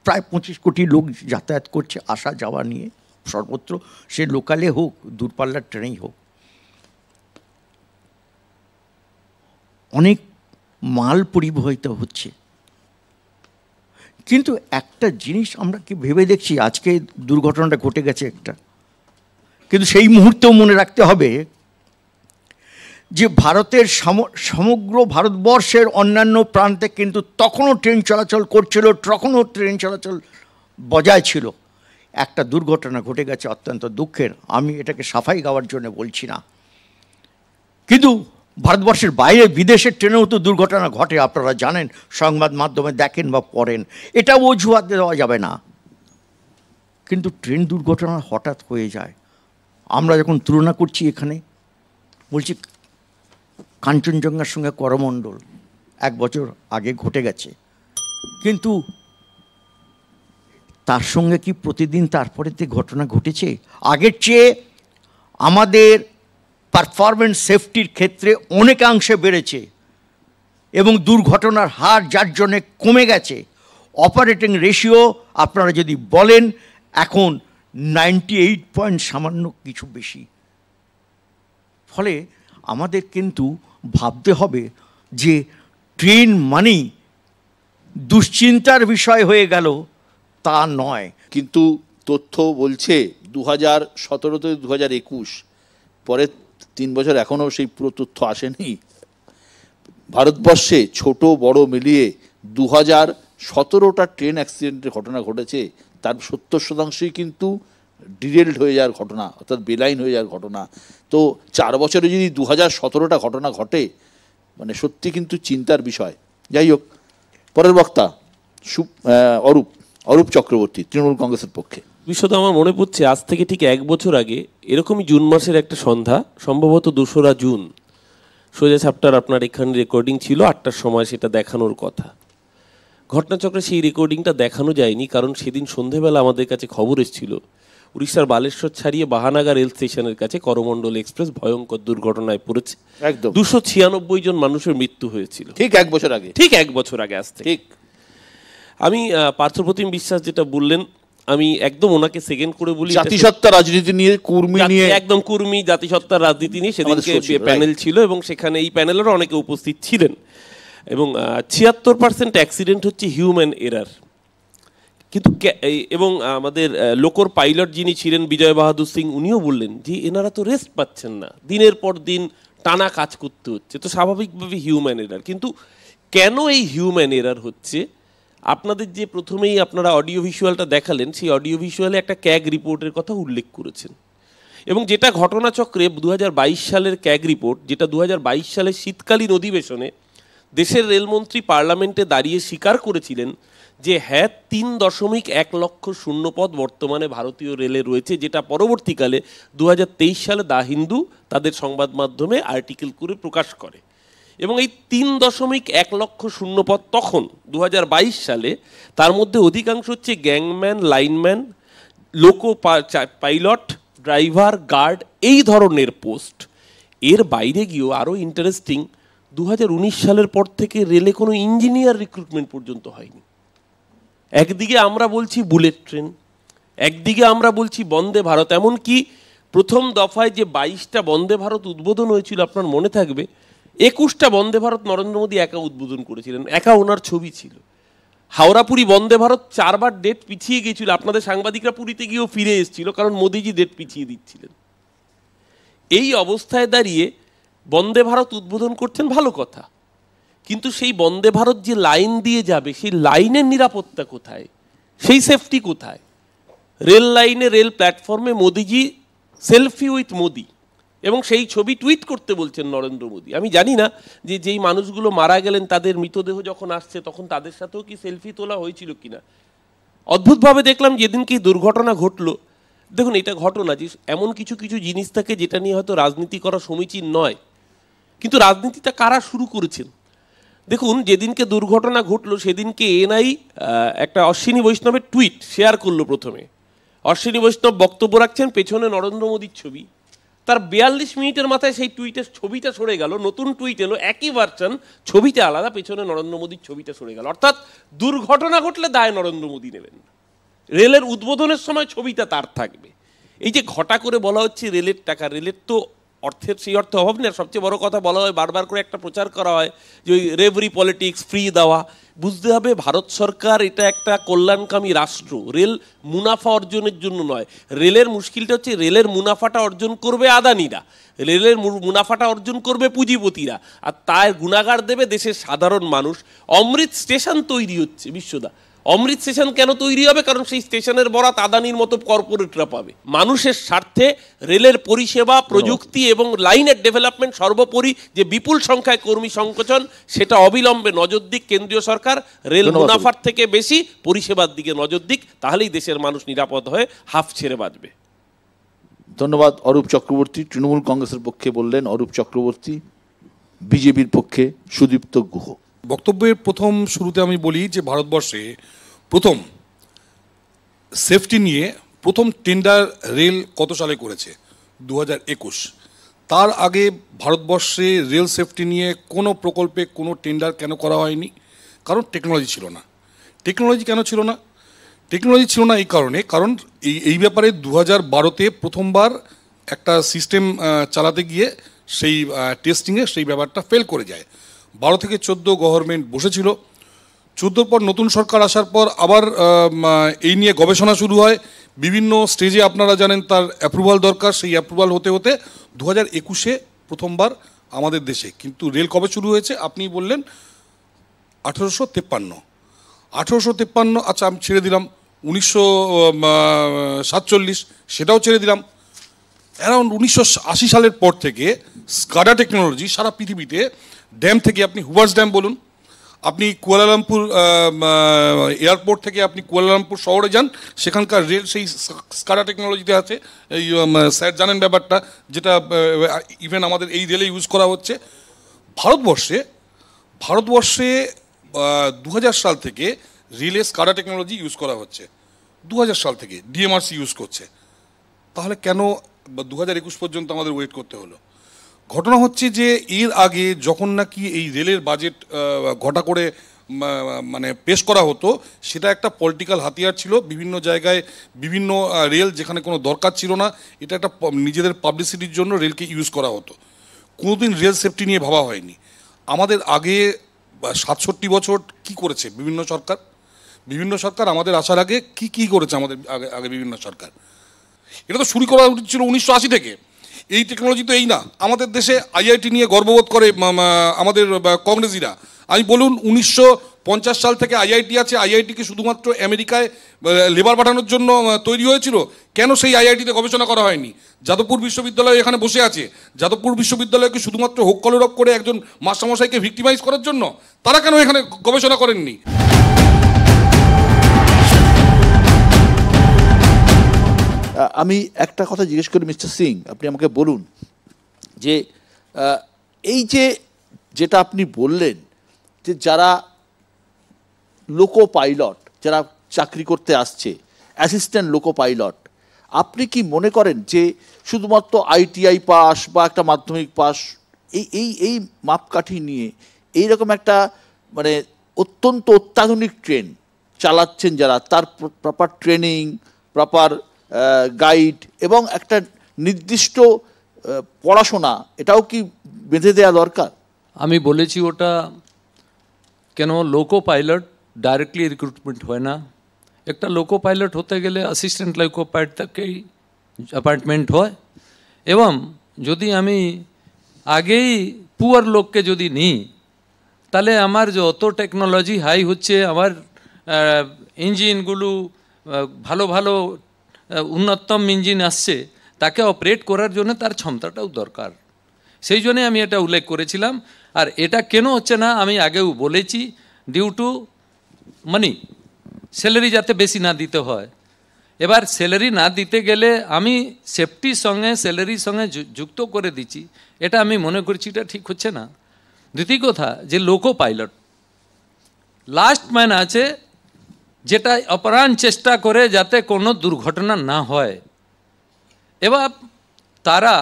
প্রায় 25 কোটি লোক যাতায়াত করছে আসা যাওয়া নিয়ে, সর্বত্র, সে লোকালে হোক দূরপাল্লার ট্রেনেই হোক। অনেক মাল পরিবহিত হচ্ছে। কিন্তু একটা জিনিস আমরা কি ভেবে দেখছি, আজকে দুর্ঘটনাটা ঘটে গেছে একটা, কিন্তু সেই মুহূর্তেও মনে রাখতে হবে যে ভারতের সমগ্র ভারতবর্ষের অন্যান্য প্রান্তে কিন্তু তখনও ট্রেন চলাচল করছিল, তখনও ট্রেন চলাচল বজায় ছিল। একটা দুর্ঘটনা ঘটে গেছে, অত্যন্ত দুঃখের। আমি এটাকে সাফাই গাওয়ার জন্য বলছি না, কিন্তু ভারতবর্ষের বাইরে বিদেশের ট্রেনেও তো দুর্ঘটনা ঘটে, আপনারা জানেন, সংবাদ মাধ্যমে দেখেন বা পড়েন, এটাও অজুহাত দেওয়া যাবে না। কিন্তু ট্রেন দুর্ঘটনা হঠাৎ হয়ে যায়। আমরা যখন তুলনা করছি, এখানে বলছি কাঞ্চনজঙ্ঘার সঙ্গে করমণ্ডল 1 বছর আগে ঘটে গেছে, কিন্তু তার সঙ্গে কি প্রতিদিন তারপরে ঘটনা ঘটেছে? আগের চেয়ে আমাদের পারফরমেন্স সেফটির ক্ষেত্রে অনেকাংশে বেড়েছে এবং দুর্ঘটনার হার যার জন্যে কমে গেছে। অপারেটিং রেশিও আপনারা যদি বলেন, এখন 98 পয়েন্ট সামান্য কিছু বেশি। ফলে আমাদের কিন্তু ভাবতে হবে যে ট্রেন মানেই দুশ্চিন্তার বিষয় হয়ে গেল, তা নয়। কিন্তু তথ্য বলছে 2017 থেকে 2021, পরে 3 বছর এখনও সেই পুরো তথ্য আসেনি। ভারতবর্ষে ছোট বড় মিলিয়ে 2017টা ট্রেন অ্যাক্সিডেন্টের ঘটনা ঘটেছে, তার 70% কিন্তু ডিরেলড হয়ে যাওয়ার ঘটনা, অর্থাৎ বেলাইন হয়ে যাওয়ার ঘটনা। তো 4 বছরে যদি 2017টা ঘটনা ঘটে, মানে সত্যি কিন্তু চিন্তার বিষয়। যাই হোক, পরের বক্তা অরূপ চক্রবর্তী, তৃণমূল কংগ্রেসের পক্ষে। বিশদ আমার মনে পড়ছে, আজ থেকে ঠিক 1 বছর আগে এরকমই জুন মাসের একটা সন্ধ্যা, সম্ভবত 2রা জুন, সোজা চ্যাপ্টার আপনার এখানে রেকর্ডিং ছিল 8টার সময়, সেটা দেখানোর কথা। ঘটনাচক্রে সেই রেকর্ডিংটা দেখানো যায়নি, কারণ সেদিন সন্ধেবেলা আমাদের কাছে খবর এসেছিল উড়িষ্যার বালেশ্বর ছাড়িয়ে বাহানাগা রেল স্টেশনের কাছে করমণ্ডল এক্সপ্রেস ভয়ঙ্কর দুর্ঘটনায় পড়েছে। একদম 296 জন মানুষের মৃত্যু হয়েছিল ঠিক 1 বছর আগে, ঠিক 1 বছর আগে আসতে। ঠিক আমি পার্থপ্রতিম বিশ্বাস যেটা বললেন, আমি একদম ওনাকে সেকেন্ড করে বলি, জাতিসত্তা রাজনীতি নিয়ে, কুর্মী নিয়ে, একদম কুর্মী জাতিসত্তার রাজনীতি নিয়ে সেদিনকে প্যানেল ছিল এবং সেখানে এই প্যানেলেরও অনেকে উপস্থিত ছিলেন। এবং 76% অ্যাক্সিডেন্ট হচ্ছে হিউম্যান এরার। কিন্তু এবং আমাদের লোকোর পাইলট যিনি ছিলেন বিজয় বাহাদুর সিং, উনিও বললেন যে এনারা তো রেস্ট পাচ্ছেন না, দিনের পর দিন টানা কাজ করতে হচ্ছে, তো স্বাভাবিকভাবে হিউম্যান এরার। কিন্তু কেন এই হিউম্যান এরার হচ্ছে, আপনাদের যে প্রথমেই আপনারা অডিও ভিজুয়ালটা দেখালেন, সেই অডিও ভিজুয়ালে একটা ক্যাগ রিপোর্টের কথা উল্লেখ করেছেন, এবং যেটা ঘটনাচক্রে 2022 সালের ক্যাগ রিপোর্ট, যেটা 2022 সালের শীতকালীন অধিবেশনে দেশের রেলমন্ত্রী পার্লামেন্টে দাঁড়িয়ে স্বীকার করেছিলেন যে হ্যাঁ 3.1 লক্ষ শূন্যপদ বর্তমানে ভারতীয় রেলে রয়েছে, যেটা পরবর্তীকালে 2023 সালে দা হিন্দু তাদের সংবাদ মাধ্যমে আর্টিকেল করে প্রকাশ করে। এবং এই 3.1 লক্ষ শূন্যপদ তখন 2022 সালে, তার মধ্যে অধিকাংশ হচ্ছে gangman, lineman, loco pilot, driver, guard, এই ধরনের পোস্ট। এর বাইরে গিয়েও আরও ইন্টারেস্টিং, 2019 সালের পর থেকে রেলে কোনো ইঞ্জিনিয়ার রিক্রুটমেন্ট পর্যন্ত হয়নি। একদিকে আমরা বলছি বুলেট ট্রেন, একদিকে আমরা বলছি বন্দে ভারত, এমনকি প্রথম দফায় যে 22টা বন্দে ভারত উদ্বোধন হয়েছিল আপনার মনে থাকবে, 21টা বন্দে ভারত নরেন্দ্র মোদী একা উদ্বোধন করেছিলেন, একা ওনার ছবি ছিল। হাওড়া পুরী বন্দে ভারত 4 বার ডেট পিছিয়ে গিয়েছিল, আপনাদের সাংবাদিকরা পুরীতে গিয়েও ফিরে এসেছিল, কারণ মোদীজি ডেট পিছিয়ে দিচ্ছিলেন। এই অবস্থায় দাঁড়িয়ে বন্দে ভারত উদ্বোধন করছেন, ভালো কথা, কিন্তু সেই বন্দে ভারত যে লাইন দিয়ে যাবে, সেই লাইনের নিরাপত্তা কোথায়, সেই সেফটি কোথায়? রেল লাইনে, রেল প্ল্যাটফর্মে মোদিজি সেলফি উইথ মোদি, এবং সেই ছবি টুইট করতে বলছেন নরেন্দ্র মোদী। আমি জানি না যে যেই মানুষগুলো মারা গেলেন তাদের মৃতদেহ যখন আসছে তখন তাদের সাথেও কি সেলফি তোলা হয়েছিল কিনা। অদ্ভুতভাবে দেখলাম যেদিনকে দুর্ঘটনা ঘটলো, দেখুন এটা ঘটনা, যে এমন কিছু কিছু জিনিস থাকে যেটা নিয়ে হয়তো রাজনীতি করা সমীচীন নয়, কিন্তু রাজনীতিটা কারা শুরু করেছেন? দেখুন যেদিনকে দুর্ঘটনা ঘটলো সেদিনকে এনআই একটা অশ্বিনী বৈষ্ণবের টুইট শেয়ার করলো। প্রথমে অশ্বিনী বৈষ্ণব বক্তব্য রাখছেন, পেছনে নরেন্দ্র মোদীর ছবি, তার 42 মিনিটের মাথায় সেই টুইটের ছবিটা সরে গেল, নতুন টুইট এলো, একই ভার্সন, ছবিটা আলাদা, পেছনে নরেন্দ্র মোদীর ছবিটা সরে গেল। অর্থাৎ দুর্ঘটনা ঘটলে দায় নরেন্দ্র মোদী নেবেন, রেলের উদ্বোধনের সময় ছবিটা তার থাকবে। এই যে ঘটা করে বলা হচ্ছে রেলের টাকা, রেলের তো অর্থের সেই অর্থে অভাব নেই। সবচেয়ে বড় কথা বলা হয়, বারবার করে একটা প্রচার করা হয় যে ওই রেভারি পলিটিক্স, ফ্রি দেওয়া। বুঝতে হবে ভারত সরকার এটা একটা কল্যাণকামী রাষ্ট্র, রেল মুনাফা অর্জনের জন্য নয়। রেলের মুশকিলটা হচ্ছে রেলের মুনাফাটা অর্জন করবে আদানিরা, রেলের মুনাফাটা অর্জন করবে পুঁজিপতিরা, আর তার গুণাগার দেবে দেশের সাধারণ মানুষ। অমৃত স্টেশন তৈরি হচ্ছে, বিশ্বদা, অমৃত স্টেশন কেন তৈরি হবে? কারণ সেই স্টেশনের বরাত আদানির মতো কর্পোরেটরা পাবে। মানুষের স্বার্থে রেলের পরিষেবা, প্রযুক্তি এবং লাইনের ডেভেলপমেন্ট, সর্বোপরি যে বিপুল সংখ্যায় কর্মী সংকোচন, সেটা অবিলম্বে নজর দিক কেন্দ্রীয় সরকার। রেল মুনাফার থেকে বেশি পরিষেবার দিকে নজর দিক, তাহলেই দেশের মানুষ নিরাপদ হয়ে হাফ ছেড়ে বাঁচবে। ধন্যবাদ। অরূপ চক্রবর্তী তৃণমূল কংগ্রেসের পক্ষে বললেন, অরূপ চক্রবর্তী বিজেপির পক্ষে সুদীপ্ত গুহ। বক্তব্যের প্রথম শুরুতে আমি বলি যে ভারতবর্ষে প্রথম সেফটি নিয়ে প্রথম টেন্ডার রেল কত সালে করেছে? 2021। তার আগে ভারতবর্ষে রেল সেফটি নিয়ে কোনো প্রকল্পে কোনো টেন্ডার কেন করা হয়নি? কারণ টেকনোলজি ছিল না। টেকনোলজি কেন ছিল না? টেকনোলজি ছিল না এই কারণে, কারণ এই ব্যাপারে 2012-তে প্রথমবার একটা সিস্টেম চালাতে গিয়ে সেই টেস্টিংয়ে সেই ব্যাপারটা ফেল করে যায়। 12 থেকে 14 গভর্নমেন্ট বসেছিল। 14 পর নতুন সরকার আসার পর আবার এই নিয়ে গবেষণা শুরু হয়। বিভিন্ন স্টেজে আপনারা জানেন তার অ্যাপ্রুভাল দরকার, সেই অ্যাপ্রুভাল হতে হতে 2021-এ প্রথমবার আমাদের দেশে। কিন্তু রেল কবে শুরু হয়েছে? আপনি বললেন 1853। আচ্ছা আমি ছেড়ে দিলাম 1947, সেটাও ছেড়ে দিলাম। অ্যারাউন্ড 1980 সালের পর থেকে স্কাডা টেকনোলজি সারা পৃথিবীতে, ড্যাম থেকে আপনি হুভার্স ড্যাম বলুন, আপনি কুয়ালালামপুর এয়ারপোর্ট থেকে আপনি কুয়ালালামপুর শহরে যান, সেখানকার রেল সেই স্কাডা টেকনোলজিতে আছে। এই স্যার জানেন ব্যাপারটা, যেটা ইভেন আমাদের এই রেলে ইউজ করা হচ্ছে। ভারতবর্ষে 2000 সাল থেকে রেলে স্কাডা টেকনোলজি ইউজ করা হচ্ছে, 2000 সাল থেকে ডিএমআরসি ইউজ করছে। তাহলে কেন 2021 পর্যন্ত আমাদের ওয়েট করতে হলো? ঘটনা হচ্ছে যে এর আগে যখন নাকি এই রেলের বাজেট ঘটা করে মানে পেশ করা হতো, সেটা একটা পলিটিক্যাল হাতিয়ার ছিল। বিভিন্ন জায়গায় বিভিন্ন রেল যেখানে কোনো দরকার ছিল না, এটা একটা নিজেদের পাবলিসিটির জন্য রেলকে ইউজ করা হতো। কোনোদিন রেল সেফটি নিয়ে ভাবা হয়নি। আমাদের আগে 67 বছর কি করেছে বিভিন্ন সরকার আমাদের আসার আগে কি করেছে আমাদের আগে বিভিন্ন সরকার? এটা তো শুরু করা উচিত ছিল 1980 থেকে। এই টেকনোলজি তো এই না। আমাদের দেশে আইআইটি নিয়ে গর্ববোধ করে আমাদের কংগ্রেসিরা। আমি বলুন 1950 50 সাল থেকে আইআইটি আছে, আইআইটি কি শুধুমাত্র আমেরিকায় লেবার পাঠানোর জন্য তৈরি হয়েছিল? কেন সেই আইআইটিতে গবেষণা করা হয়নি? যাদবপুর বিশ্ববিদ্যালয় এখানে বসে আছে, যাদবপুর বিশ্ববিদ্যালয়কে শুধুমাত্র হোক কলরব করে একজন মাস্টারমশাইকে ভিক্টিমাইজ করার জন্য? তারা কেন এখানে গবেষণা করেননি? আমি একটা কথা জিজ্ঞেস করি মিস্টার সিং, আপনি আমাকে বলুন যে এই যেটা আপনি বললেন যে যারা লোকো পাইলট, যারা চাকরি করতে আসছে, অ্যাসিস্ট্যান্ট লোকো পাইলট, আপনি কি মনে করেন যে শুধুমাত্র আইটিআই পাস বা একটা মাধ্যমিক পাস এই মাপকাঠি নিয়ে এইরকম একটা মানে অত্যন্ত অত্যাধুনিক ট্রেন চালাচ্ছেন যারা, তার প্রপার ট্রেনিং, প্রপার গাইড এবং একটা নির্দিষ্ট পড়াশোনা, এটাও কি বেঁধে দেওয়া দরকার? আমি বলেছি ওটা কেন লোকো পাইলট ডাইরেক্টলি রিক্রুটমেন্ট হয় না। একটা লোকো পাইলট হতে গেলে অ্যাসিস্ট্যান্ট লোকো পাইলট থেকেই অ্যাপয়েন্টমেন্ট হয়। এবং যদি আমি আগেই পুয়ার লোককে যদি নিই, তাহলে আমার যত টেকনোলজি হাই হচ্ছে, আমার ইঞ্জিনগুলো ভালো ভালো উন্নতম ইঞ্জিন আসছে, তাকে অপারেট করার জন্য তার ক্ষমতাটাও দরকার। সেই জন্যে আমি এটা উল্লেখ করেছিলাম। আর এটা কেন হচ্ছে না আমি আগেও বলেছি, ডিউ টু মানি, স্যালারি যাতে বেশি না দিতে হয়। এবার স্যালারি না দিতে গেলে আমি সেফটির সঙ্গে স্যালারির সঙ্গে যুক্ত করে দিচ্ছি, এটা আমি মনে করছি এটা ঠিক হচ্ছে না। দ্বিতীয় কথা যে লোকো পাইলট লাস্ট ম্যান আছে, যেটা অপরাণ চেষ্টা করে যাতে কোনো দুর্ঘটনা না হয়। এবার তারা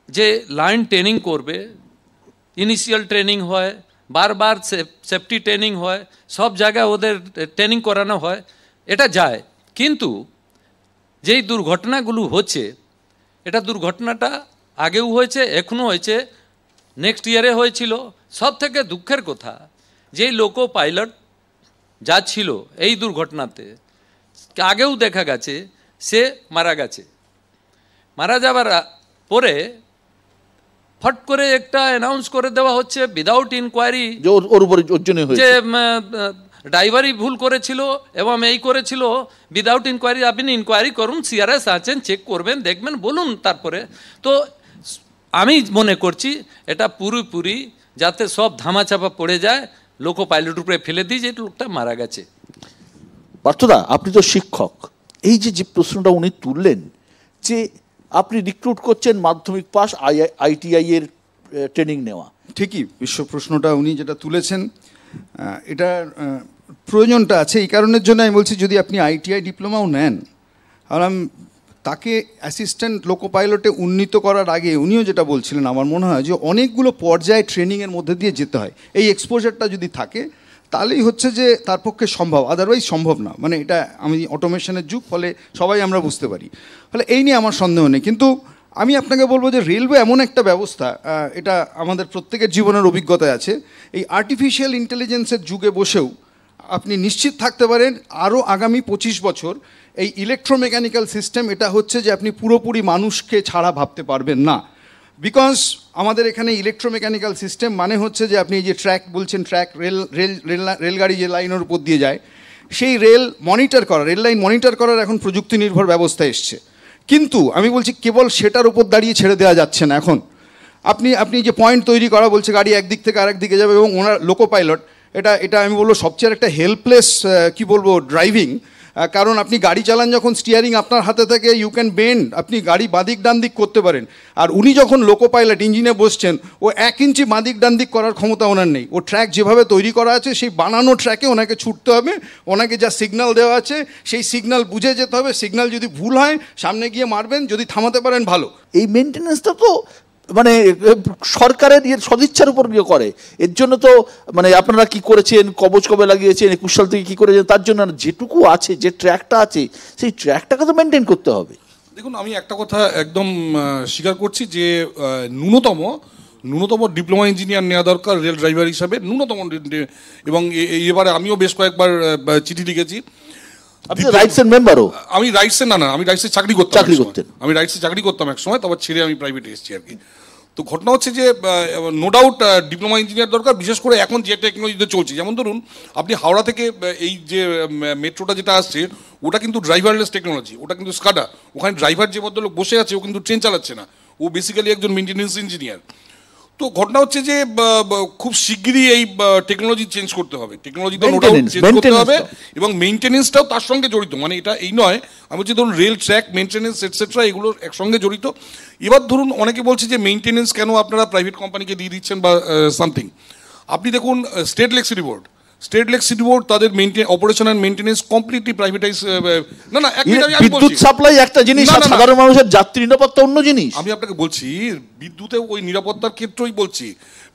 যে লাইন ট্রেনিং করবে, ইনিশিয়াল ট্রেনিং হয়, বারবার সেফটি ট্রেনিং হয়, সব জায়গায় ওদের ট্রেনিং করানো হয়, এটা যায়। কিন্তু যেই দুর্ঘটনাগুলো হচ্ছে, এটা দুর্ঘটনাটা আগেও হয়েছে, এখনও হয়েছে, নেক্সট ইয়ারে হয়েছিল। সব থেকে দুঃখের কথা, যেই লোকো পাইলট যা ছিল এই দুর্ঘটনাতে, আগেও দেখা গেছে সে মারা গেছে। মারা যাবার পরে ফট করে একটা অ্যানাউন্স করে দেওয়া হচ্ছে উইদাউট ইনকোয়ারি, যে ড্রাইভারই ভুল করেছিল এবং এই করেছিল, উইদাউট ইনকোয়ারি। আপনি ইনকোয়ারি করুন, সিআরএস আছেন, চেক করবেন, দেখবেন, বলুন তারপরে। তো আমি মনে করছি এটা পুরোপুরি যাতে সব ধামাচাপা পড়ে যায়, লোকো পাইলট উপরে ফেলে দিই যে লোকটা মারা গেছে। পার্থদা, আপনি তো শিক্ষক, এই যে প্রশ্নটা উনি তুললেন যে আপনি রিক্রুট করছেন মাধ্যমিক পাস, আইটিআই এর ট্রেনিং নেওয়া, ঠিকই বিশ্ব প্রশ্নটা উনি যেটা তুলেছেন, এটার প্রয়োজনটা আছে। এই কারণের জন্য আমি বলছি যদি আপনি আইটিআই ডিপ্লোমাও নেন, আর তাকে অ্যাসিস্ট্যান্ট লোকো পাইলটে উন্নীত করার আগে উনিও যেটা বলছিলেন, আমার মনে হয় যে অনেকগুলো পর্যায়ে ট্রেনিংয়ের মধ্যে দিয়ে যেতে হয়। এই এক্সপোজারটা যদি থাকে তাহলেই হচ্ছে যে তার পক্ষে সম্ভব, আদারওয়াইজ সম্ভব না। মানে এটা আমি অটোমেশনের যুগ, ফলে সবাই আমরা বুঝতে পারি, ফলে এই নিয়ে আমার সন্দেহ নেই। কিন্তু আমি আপনাকে বলবো যে রেলওয়ে এমন একটা ব্যবস্থা, এটা আমাদের প্রত্যেকের জীবনের অভিজ্ঞতায় আছে, এই আর্টিফিশিয়াল ইন্টেলিজেন্সের যুগে বসেও আপনি নিশ্চিত থাকতে পারেন আরও আগামী 25 বছর এই ইলেকট্রোমেকানিক্যাল সিস্টেম, এটা হচ্ছে যে আপনি পুরোপুরি মানুষকে ছাড়া ভাবতে পারবেন না। বিকজ আমাদের এখানে ইলেকট্রোমেকানিক্যাল সিস্টেম মানে হচ্ছে যে আপনি এই যে ট্র্যাক বলছেন, ট্র্যাক রেলগাড়ি যে লাইনের উপর দিয়ে যায়, সেই রেল মনিটর করা, রেল লাইন মনিটর করার এখন প্রযুক্তি নির্ভর ব্যবস্থা এসছে। কিন্তু আমি বলছি কেবল সেটার উপর দাঁড়িয়ে ছেড়ে দেওয়া যাচ্ছে না। এখন আপনি যে পয়েন্ট তৈরি করা বলছে গাড়ি একদিক থেকে আরেক দিকে যাবে, এবং ওনার লোকো পাইলট, এটা আমি বলবো সবচেয়ে একটা হেল্পলেস কি বলবো ড্রাইভিং। কারণ আপনি গাড়ি চালান যখন স্টিয়ারিং আপনার হাতে থেকে, ইউ ক্যান বেন্ড, আপনি গাড়ি বাদিক ডান দিক করতে পারেন। আর উনি যখন লোকো পাইলট ইঞ্জিনে বসছেন, ও 1 ইঞ্চি বাদিক ডান দিক করার ক্ষমতা ওনার নেই। ও ট্র্যাক যেভাবে তৈরি করা আছে, সেই বানানো ট্র্যাকে ওনাকে ছুটতে হবে, ওনাকে যা সিগন্যাল দেওয়া আছে সেই সিগন্যাল বুঝে যেতে হবে। সিগন্যাল যদি ভুল হয় সামনে গিয়ে মারবেন, যদি থামাতে পারেন ভালো। এই মেনটেন্যান্সটা তো মানে সরকারের সদিচ্ছার উপর ইয়ে করে। এর জন্য তো মানে আপনারা কি করেছেন, কবচ কবে লাগিয়েছেন, 21 সাল থেকে কী করেছেন, তার জন্য যেটুকু আছে, যে ট্র্যাকটা আছে, সেই ট্র্যাকটাকে তো মেনটেন করতে হবে। দেখুন, আমি একটা কথা একদম স্বীকার করছি যে ন্যূনতম ডিপ্লোমা ইঞ্জিনিয়ার নেওয়া দরকার রেল ড্রাইভার হিসাবে, ন্যূনতম। এবং এবারে আমিও বেশ কয়েকবার চিঠি লিখেছি। আপনি রাইটসের মেম্বারও? আমি রাইটসে আমি রাইটসে চাকরি করতাম এক সময় এক সময়, তারপর ছেড়ে আমি প্রাইভেটে এসেছি আর কি। তো ঘটনা হচ্ছে যে নো ডাউট ডিপ্লোমা ইঞ্জিনিয়ার দরকার, বিশেষ করে এখন যে টেকনোলজিতে চলছে। যেমন ধরুন আপনি হাওড়া থেকে এই যে মেট্রোটা যেটা আসছে ওটা কিন্তু ড্রাইভারলেস টেকনোলজি, ওটা কিন্তু স্কাডা। ওখানে ড্রাইভার যে ভদ্রলোক বসে আছে ও কিন্তু ট্রেন চালাচ্ছে না, ও বেসিক্যালি একজন মেনটেন্যান্স ইঞ্জিনিয়ার। তো ঘটনা হচ্ছে যে খুব শিগগিরই এই টেকনোলজি চেঞ্জ করতে হবে, টেকনোলজি তো নো ডাউট চেঞ্জ করতে হবে, এবং মেইনটেনেন্সটাও তার সঙ্গে জড়িত। মানে এটা এই নয়, আমি বলছি ধরুন রেল ট্র্যাক মেইনটেনেন্স এটসেট্রা এগুলো একসঙ্গে জড়িত। এবার ধরুন অনেকে বলছে যে মেইনটেনেন্স কেন আপনারা প্রাইভেট কোম্পানিকে দিয়ে দিচ্ছেন বা সামথিং। আপনি দেখুন স্টেট ইলেকট্রিসিটি বোর্ড তাদের operation and maintenance completely privatise. না এক মিনিট, বিদ্যুৎ সাপ্লাই একটা জিনিস, সাধারণ মানুষের যাত্রী নিরাপত্তা অন্য জিনিস। আমি আপনাকে বলছি বিদ্যুতে ওই নিরাপত্তার ক্ষেত্রেই বলছি,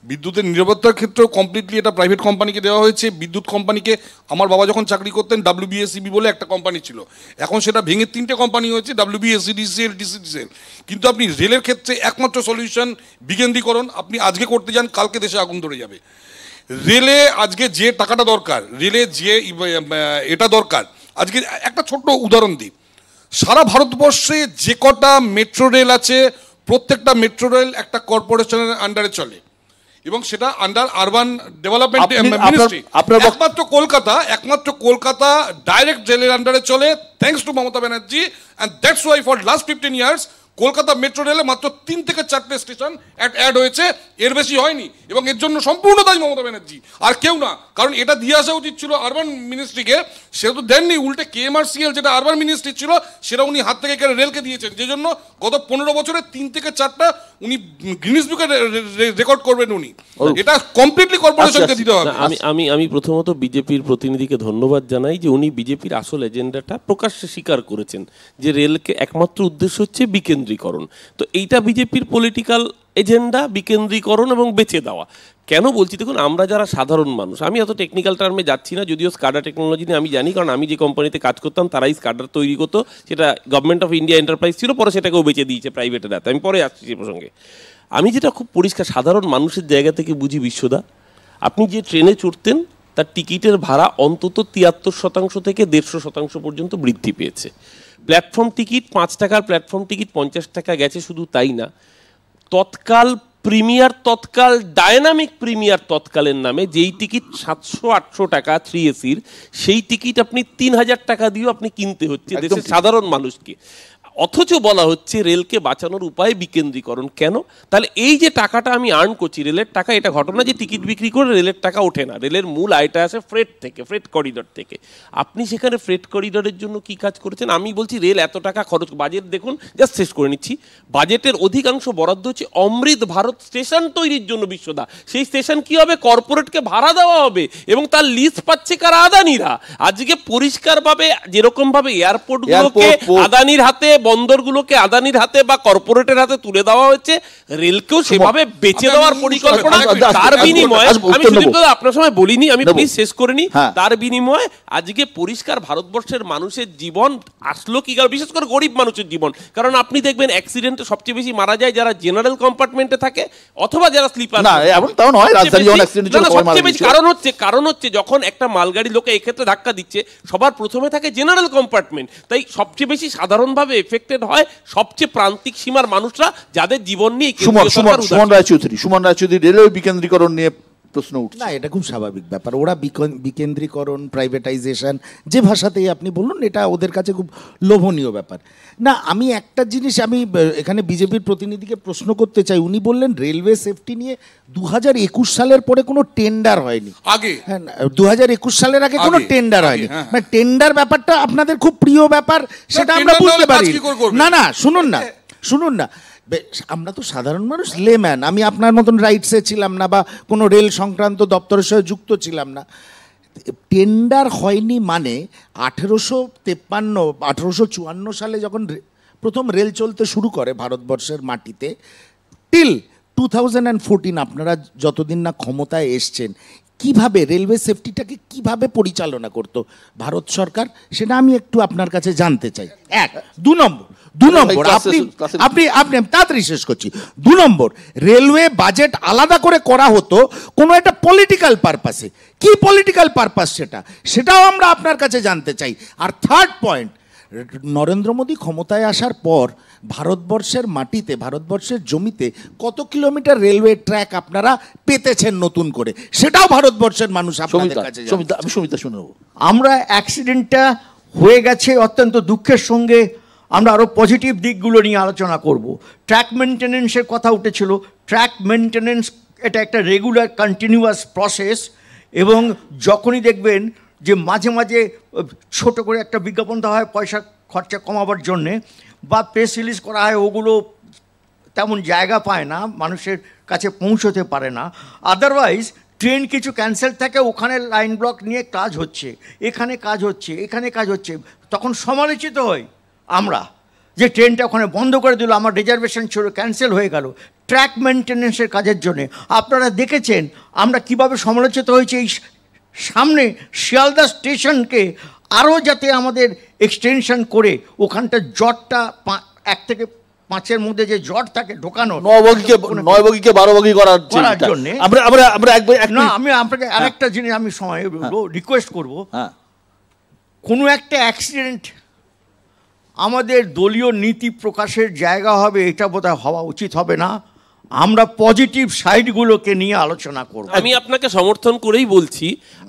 বিদ্যুতের নিরাপত্তার ক্ষেত্রেও কমপ্লিটলি এটা প্রাইভেট কোম্পানিকে দেওয়া হয়েছে। বিদ্যুৎ কোম্পানিকে আমার বাবা যখন চাকরি করতেন WBSEB বলে একটা কোম্পানি ছিল, এখন সেটা ভেঙে 3টে কোম্পানি হয়েছে, WBSEDCL, DCCL। কিন্তু আপনি রেলের ক্ষেত্রে একমাত্র সলিউশন বিকেন্দ্রীকরণ। আপনি আজকে করতে যান, কালকে দেশে আগুন ধরে যাবে। রেলে আজকে যে টাকাটা দরকার, রেলে যে এটা দরকার, আজকে একটা ছোট্ট উদাহরণ দিই। সারা ভারতবর্ষে যে কটা মেট্রো রেল আছে প্রত্যেকটা মেট্রো রেল একটা কর্পোরেশনের আন্ডারে চলে, এবং সেটা আন্ডার আরবান ডেভেলপমেন্ট মিনিস্ট্রি। একমাত্র কলকাতা ডাইরেক্ট রেলের আন্ডারে চলে, thanks to Mamata Banerjee. And that's why for last 15 years Kolkata metro রেলে মাত্র 3 থেকে 4টে স্টেশন অ্যাড হয়েছে, এর বেশি হয়নি, এবং এর জন্য সম্পূর্ণ দায়ী মমতা ব্যানার্জি, আর কেউ না। কারণ এটা দিয়ে আসা উচিত ছিল আরবান মিনিস্ট্রিকে, সেটা তো দেননি। উল্টে KMRCL যেটা আরবান মিনিস্ট্রি ছিল সেটা উনি হাত থেকে কেড়ে রেলকে দিয়েছেন, যে জন্য গত 15 বছরে 3 থেকে 4টা উনি গিনিস বুকে রেকর্ড করবেন উনি। এটা কমপ্লিটলি কর্পোরেশনকে দিতে হবে। আমি প্রথমত বিজেপির প্রতিনিধিকে ধন্যবাদ জানাই যে উনি বিজেপির আসল এজেন্ডাটা প্রকাশ্যে স্বীকার করেছেন, যে রেলকে একমাত্র উদ্দেশ্য হচ্ছে বিকেন্দ্রীকরণ। তো এইটা বিজেপির পলিটিক্যাল এজেন্ডা, বিকেন্দ্রীকরণ এবং বেঁচে দেওয়া। কেন বলছি দেখুন, আমরা যারা সাধারণ মানুষ, আমি এত টেকনিক্যাল টার্মে যাচ্ছি না, যদিও স্কাডা টেকনোলজি নিয়ে আমি জানি, কারণ আমি যে কোম্পানিতে কাজ করতাম তারাই স্কাডার তৈরি করতো, সেটা গভর্নমেন্ট অফ ইন্ডিয়া এন্টারপ্রাইজ ছিল, পরে সেটাকেও বেঁচে দিয়েছে প্রাইভেটের হাতে। আমি পরে আসছি সে প্রসঙ্গে। আমি যেটা খুব পরিষ্কার সাধারণ মানুষের জায়গা থেকে বুঝি বিশ্বদা, আপনি যে ট্রেনে চড়তেন তার টিকিটের ভাড়া অন্তত 73% থেকে 150% পর্যন্ত বৃদ্ধি পেয়েছে। প্ল্যাটফর্ম টিকিট 5 টাকার প্ল্যাটফর্ম টিকিট 50 টাকা গেছে। শুধু তাই না, তৎকাল প্রিমিয়ার তৎকাল, ডায়নামিক প্রিমিয়ার তৎকালের নামে যেই টিকিট 700-800 টাকা 3AC-র, সেই টিকিট আপনি 3000 টাকা দিয়েও আপনি কিনতে হচ্ছে দেশের সাধারণ মানুষকে। অথচ বলা হচ্ছে রেলকে বাঁচানোর উপায় বিকেন্দ্রীকরণ। কেন? তাহলে এই যে টাকাটা আমি আর্ন করছি, রেলের টাকা, এটা ঘটনা যে টিকিট বিক্রি করে রেলের টাকা ওঠে না, রেলের মূল আয়টা আসে ফ্রেট থেকে, ফ্রেট করিডর থেকে। আপনি সেখানে ফ্রেট করিডরের জন্য কি কাজ করেছেন? আমি বলছি রেল এত টাকা খরচ, বাজেট দেখুন, জাস্ট শেষ করে নিচ্ছি, বাজেটের অধিকাংশ বরাদ্দ হচ্ছে অমৃত ভারত স্টেশন তৈরির জন্য বিশ্বদা। সেই স্টেশন কি হবে? কর্পোরেটকে ভাড়া দেওয়া হবে, এবং তার লিস্ট পাচ্ছে কারা? আদানিরা। আজকে পরিষ্কারভাবে যেরকমভাবে এয়ারপোর্টগুলোকে আদানির হাতে, বন্দরগুলোকে আদানির হাতে বা কর্পোরেটের হাতে তুলে দেওয়া হয়েছে, রেলকেও সেভাবে বেচে দেওয়ার পরিকল্পনা। তার বিনিময়ে, আমি সুদীপ দাদা আপনার সময় বলিনি, আমি প্লিজ শেষ করে নি, তার বিনিময়ে আজকে পরিষ্কার ভারতবর্ষের মানুষের জীবন আসলো কি, বিশেষ করে গরিব মানুষের জীবন। কারণ আপনি দেখবেন অ্যাক্সিডেন্টে সবচেয়ে বেশি মারা যায় যারা জেনারেল কম্পার্টমেন্টে থাকে অথবা যারা স্লিপার। কারণ হচ্ছে যখন একটা মালগাড়ি লোকে এক্ষেত্রে ধাক্কা দিচ্ছে, সবার প্রথমে থাকে জেনারেল কম্পার্টমেন্ট, তাই সবচেয়ে বেশি সাধারণভাবে এফেক্টেড হয় সবচেয়ে প্রান্তিক সীমার মানুষরা, যাদের জীবন নিয়ে। সুমন রায়চৌধুরী রেলওয়ে বিকেন্দ্রীকরণ নিয়ে প্রশ্ন উঠছে। না, এটা খুব স্বাভাবিক ব্যাপার। ওরা বিকেন্দ্রীকরণ, প্রাইভেটাইজেশন, যে ভাষাতেই আপনি বলুন, এটা ওদের কাছে খুব লোভনীয় ব্যাপার। না, আমি একটা জিনিস আমি এখানে বিজেপির প্রতিনিধিকে প্রশ্ন করতে চাই। উনি বললেন রেলওয়ে সেফটি নিয়ে 2021 সালের পরে কোনো টেন্ডার হয়নি। আগে 2021 সালের আগে কোনো টেন্ডার হয়নি। মানে টেন্ডার ব্যাপারটা আপনাদের খুব প্রিয় ব্যাপার, সেটা আমরা বুঝতে পারি। না, শুনুন না, আমরা তো সাধারণ মানুষ, লেম্যান। আমি আপনার মতন রাইটসে ছিলাম না বা কোনো রেল সংক্রান্ত দপ্তরের সাথে যুক্ত ছিলাম না। টেন্ডার হয়নি মানে 1853-1854 সালে যখন প্রথম রেল চলতে শুরু করে ভারতবর্ষের মাটিতে, টিল 2014 আপনারা যতদিন না ক্ষমতায় এসছেন, কিভাবে রেলওয়ে সেফটিটাকে কিভাবে পরিচালনা করতো ভারত সরকার, সেটা আমি একটু আপনার কাছে জানতে চাই। এক। দু নম্বর আপনি তাড়াতাড়ি শেষ করছি। 2 নম্বর, রেলওয়ে বাজেট আলাদা করে করা হতো কোনো একটা পলিটিক্যাল পারপাসে। কি পলিটিক্যাল পারপাস সেটাও আমরা আপনার কাছে জানতে চাই। আর 3rd পয়েন্ট, নরেন্দ্র মোদী ক্ষমতায় আসার পর ভারতবর্ষের মাটিতে, ভারতবর্ষের জমিতে কত কিলোমিটার রেলওয়ে ট্র্যাক আপনারা পেতেছেন নতুন করে, সেটাও ভারতবর্ষের মানুষ আপনাদের কাছে জানতে চায়। আমি সমিতা শুনে নেবো। আমরা অ্যাক্সিডেন্টটা হয়ে গেছে অত্যন্ত দুঃখের সঙ্গে, আমরা আরও পজিটিভ দিকগুলো নিয়ে আলোচনা করব। ট্র্যাক মেনটেন্যান্সের কথা উঠেছিল। ট্র্যাক মেনটেন্যান্স এটা একটা রেগুলার কন্টিনিউয়াস প্রসেস, এবং যখনই দেখবেন যে মাঝে মাঝে ছোট করে একটা বিজ্ঞাপন দেওয়া হয় পয়সা খরচা কমাবার জন্যে, বা প্রেস রিলিজ করা হয়, ওগুলো তেমন জায়গা পায় না, মানুষের কাছে পৌঁছতে পারে না। আদারওয়াইজ ট্রেন কিছু ক্যান্সেল থাকে, ওখানে লাইন ব্লক নিয়ে কাজ হচ্ছে, এখানে কাজ হচ্ছে, এখানে কাজ হচ্ছে, তখন সমালোচিত হই আমরা যে ট্রেনটা ওখানে বন্ধ করে দিল, আমার রিজার্ভেশন ছিল, ক্যান্সেল হয়ে গেল ট্র্যাক মেনটেন্যান্সের কাজের জন্যে। আপনারা দেখেছেন আমরা কিভাবে সমালোচিত হয়েছে। এই সামনে শিয়ালদা স্টেশনকে আরও যাতে আমাদের এক্সটেনশন করে ওখানটা জটটা 1 থেকে 5-এর মধ্যে যে জট থাকে ঢোকানো, 9 বগিকে 12 বগি করার জন্য না, আমি আপনাকে আরেকটা জিনিস আমি সময় রিকোয়েস্ট করব, কোনো একটা অ্যাক্সিডেন্ট আমাদের দলীয় নীতি প্রকাশের জায়গা হবে, এটা বোধহয় হওয়া উচিত হবে না। আমরা পজিটিভ সাইডগুলোকে নিয়ে আলোচনা করব। আমি আপনাকে সমর্থন করেই বলছি,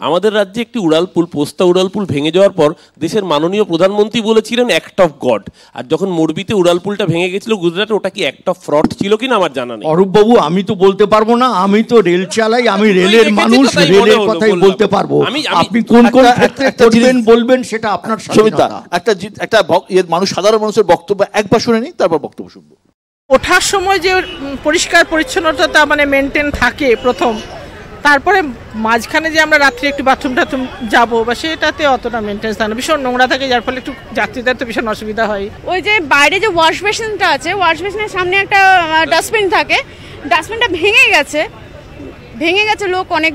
আমাদের রাজ্যে একটি উড়ালপুল, পোস্তা উড়ালপুল ভেঙে যাওয়ার পর দেশের মাননীয় প্রধানমন্ত্রী বলেছিলেন অ্যাক্ট অফ গড। আর যখন মোরবিতে উড়ালপুলটা ভেঙে গেছিল গুজরাটে, ওটা কি অ্যাক্ট অফ ফ্রড ছিল কিনা আমার জানা নেই। অরূপবাবু, আমি তো বলতে পারবো না, আমি তো রেল চালাই, আমি রেলের মানুষ, রেলের কথাই বলতে পারবো। আপনি কোন কোন ক্ষেত্রে করবেন বলবেন সেটা আপনার সমিতা। একটা মানুষ, সাধারণ মানুষের বক্তব্য একবার শুনে নিই, তারপর বক্তব্য শুনবো। ওঠার সময় যে পরিষ্কার পরিচ্ছন্নতা মানে মেনটেন থাকে প্রথম, তারপরে মাঝখানে যে আমরা রাত্রে একটু বাথরুম টাথরুম যাবো বা সেটাতে অতটা মেনটেন্স থাকে না, ভীষণ নোংরা থাকে, যার ফলে একটু যাত্রীদের তো ভীষণ অসুবিধা হয়। ওই যে বাইরে যে ওয়াশ বেসিনটা আছে, ওয়াশ বেসিনের সামনে একটা ডাস্টবিন থাকে, ডাস্টবিনটা ভেঙে গেছে, লোক অনেক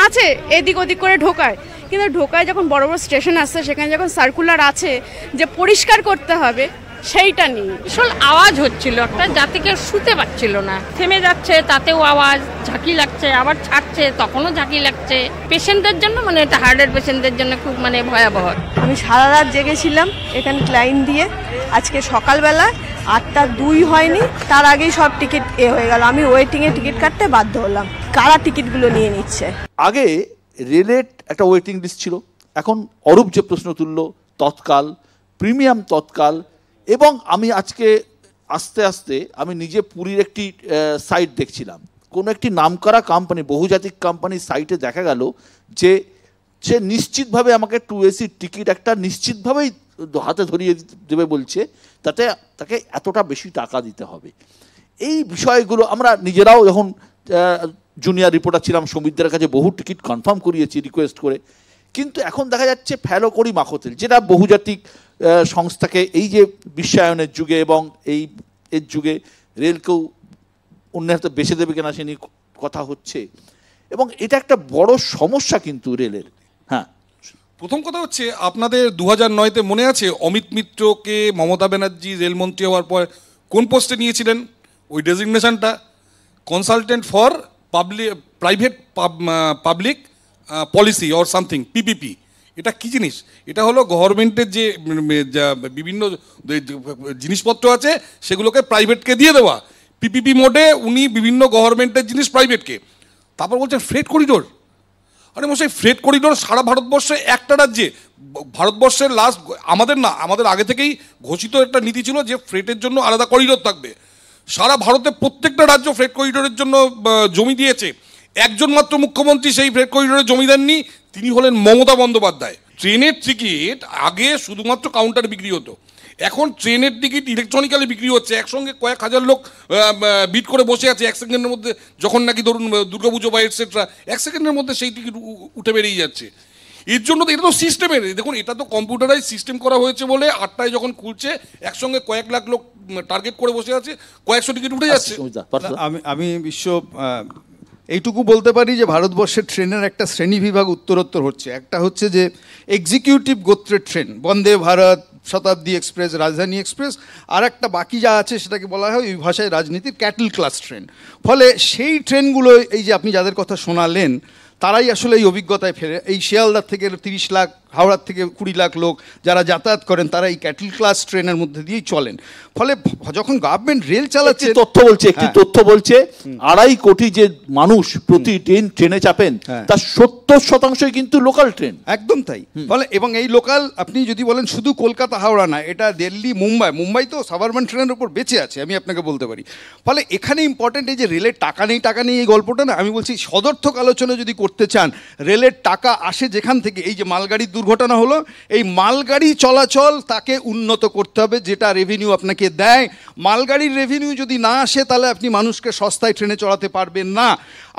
আছে এদিক ওদিক করে ঢোকায়, কিন্তু ঢোকায় যখন বড় বড় স্টেশন আসছে, সেখানে যখন সার্কুলার আছে যে পরিষ্কার করতে হবে, সেইটা নেই। ভীষণ আওয়াজ হচ্ছিল একটা, যাতে কেউ শুতে পারছিল না, থেমে যাচ্ছে তাতেও আওয়াজ, ঝাঁকি লাগছে, আবার ছাড়ছে তখনও ঝাঁকি লাগছে। পেশেন্টদের জন্য মানে এটা হার্টের পেশেন্টদের জন্য খুব মানে ভয়াবহ। আমি সারা রাত জেগেছিলাম এখানে লাইন দিয়ে, আজকে সকালবেলা 8:02 হয়নি, তার আগেই সব টিকিট হয়ে গেল। আমি ওয়েটিংয়ে টিকিট কাটতে বাধ্য হলাম। কারা টিকিটগুলো নিয়ে নিচ্ছে? আগে রেলের একটা ওয়েটিং লিস্ট ছিল, এখন অরূপ যে প্রশ্ন তুললো, তৎকাল, প্রিমিয়াম তৎকাল। এবং আমি আজকে আস্তে আস্তে আমি নিজে পুরীর একটি সাইট দেখছিলাম, কোনো একটি নামকরা কোম্পানি, বহুজাতিক কোম্পানির সাইটে দেখা গেল যে সে নিশ্চিতভাবে আমাকে 2AC টিকিট একটা নিশ্চিতভাবেই হাতে ধরিয়ে দেবে বলছে, তাকে এতটা বেশি টাকা দিতে হবে। এই বিষয়গুলো আমরা নিজেরাও যখন জুনিয়র রিপোর্টার ছিলাম, সমীরদের কাছে বহু টিকিট কনফার্ম করিয়েছি রিকোয়েস্ট করে, কিন্তু এখন দেখা যাচ্ছে ফেলো করি মাখতেল, যেটা বহুজাতিক সংস্থাকে এই যে বিশ্বায়নের যুগে এবং এর যুগে রেলকেও অন্য হাতে বেছে দেবে কিনা সে নিয়ে কথা হচ্ছে, এবং এটা একটা বড় সমস্যা কিন্তু রেলের। হ্যাঁ, প্রথম কথা হচ্ছে আপনাদের 2009-তে মনে আছে অমিত মিত্রকে মমতা ব্যানার্জি রেলমন্ত্রী হওয়ার পর কোন পোস্টে নিয়েছিলেন? ওই ডেজিগনেশনটা consultant for private public policy or something, PPP। এটা কি জিনিস? এটা হলো গভর্নমেন্টের যে বিভিন্ন জিনিসপত্র আছে সেগুলোকে প্রাইভেটকে দিয়ে দেওয়া। PPP মোডে উনি বিভিন্ন গভর্নমেন্টের জিনিস প্রাইভেটকে। তারপর বলছেন ফ্রেট করিডোর। আরে মশাই, ফ্রেট করিডোর সারা ভারতবর্ষে একটা রাজ্যে, ভারতবর্ষের লাস্ট আমাদের না, আমাদের আগে থেকেই ঘোষিত একটা নীতি ছিল যে ফ্রেটের জন্য আলাদা করিডোর থাকবে। সারা ভারতে প্রত্যেকটা রাজ্য ফ্রেট করিডোরের জন্য জমি দিয়েছে। একজন মাত্র মুখ্যমন্ত্রী সেই ফ্রেট করিডোরে জমি দেননি, তিনি হলেন মমতা বন্দ্যোপাধ্যায়। ট্রেনের টিকিট আগে শুধুমাত্র কাউন্টারে বিক্রি হতো, এখন ট্রেনের টিকিট ইলেকট্রনিক্যালি বিক্রি হচ্ছে। একসঙ্গে কয়েক হাজার লোক বিট করে বসে আছে, 1 সেকেন্ডের মধ্যে, যখন নাকি ধরুন দুর্গাপুজো বা এটসেট্রা, 1 সেকেন্ডের মধ্যে সেই টিকিট উঠে বেরিয়ে যাচ্ছে। এর জন্য তো এটা তো সিস্টেমের, দেখুন এটা তো কম্পিউটারাইজ সিস্টেম করা হয়েছে বলে 8টায় যখন খুলছে একসঙ্গে কয়েক লাখ লোক টার্গেট করে বসে আছে, কয়েকশো টিকিট উঠে যাচ্ছে। আমি এইটুকু বলতে পারি যে ভারতবর্ষের ট্রেনের একটা শ্রেণীবিভাগ উত্তরোত্তর হচ্ছে। একটা হচ্ছে যে এক্সিকিউটিভ গোত্রের ট্রেন, বন্দে ভারত, শতাব্দী এক্সপ্রেস, রাজধানী এক্সপ্রেস, আর একটা বাকি যা আছে সেটাকে বলা হয় ওই ভাষায় রাজনীতির ক্যাটল ক্লাস ট্রেন। ফলে সেই ট্রেনগুলো, এই যে আপনি যাদের কথা শোনালেন, তারাই আসলে এই অভিজ্ঞতায় ফেরে। এই শিয়ালদার থেকে 30 লাখ হাওড়ার থেকে 20 লাখ লোক যারা যাতায়াত করেন তারা এই ক্যাটেল ক্লাস ট্রেনের মধ্যে দিয়েই চলেন। ফলে যখন গভর্নমেন্ট রেল চালাচ্ছে, একটি তথ্য বলছে 2.5 কোটি যে মানুষ প্রতি ট্রেনে চাপেন তার 70% কিন্তু লোকাল ট্রেন। একদম তাই। ফলে এবং এই লোকাল আপনি যদি বলেন শুধু কলকাতা হাওড়া না, এটা দিল্লি মুম্বাই তো সাবারবান ট্রেনের উপর বেঁচে আছে, আমি আপনাকে বলতে পারি। ফলে এখানে ইম্পর্টেন্ট এই যে রেলের টাকা নেই এই গল্পটা না, আমি বলছি সদর্থক আলোচনা যদি করতে চান, রেলের টাকা আসে যেখান থেকে, এই যে মালগাড়ির দুর্ঘটনা হলো, এই মালগাড়ি চলাচল তাকে উন্নত করতে হবে, যেটা রেভিনিউ আপনাকে দেয়। মালগাড়ির রেভিনিউ যদি না আসে তাহলে আপনি মানুষকে সস্তায় ট্রেনে চড়াতে পারবেন না।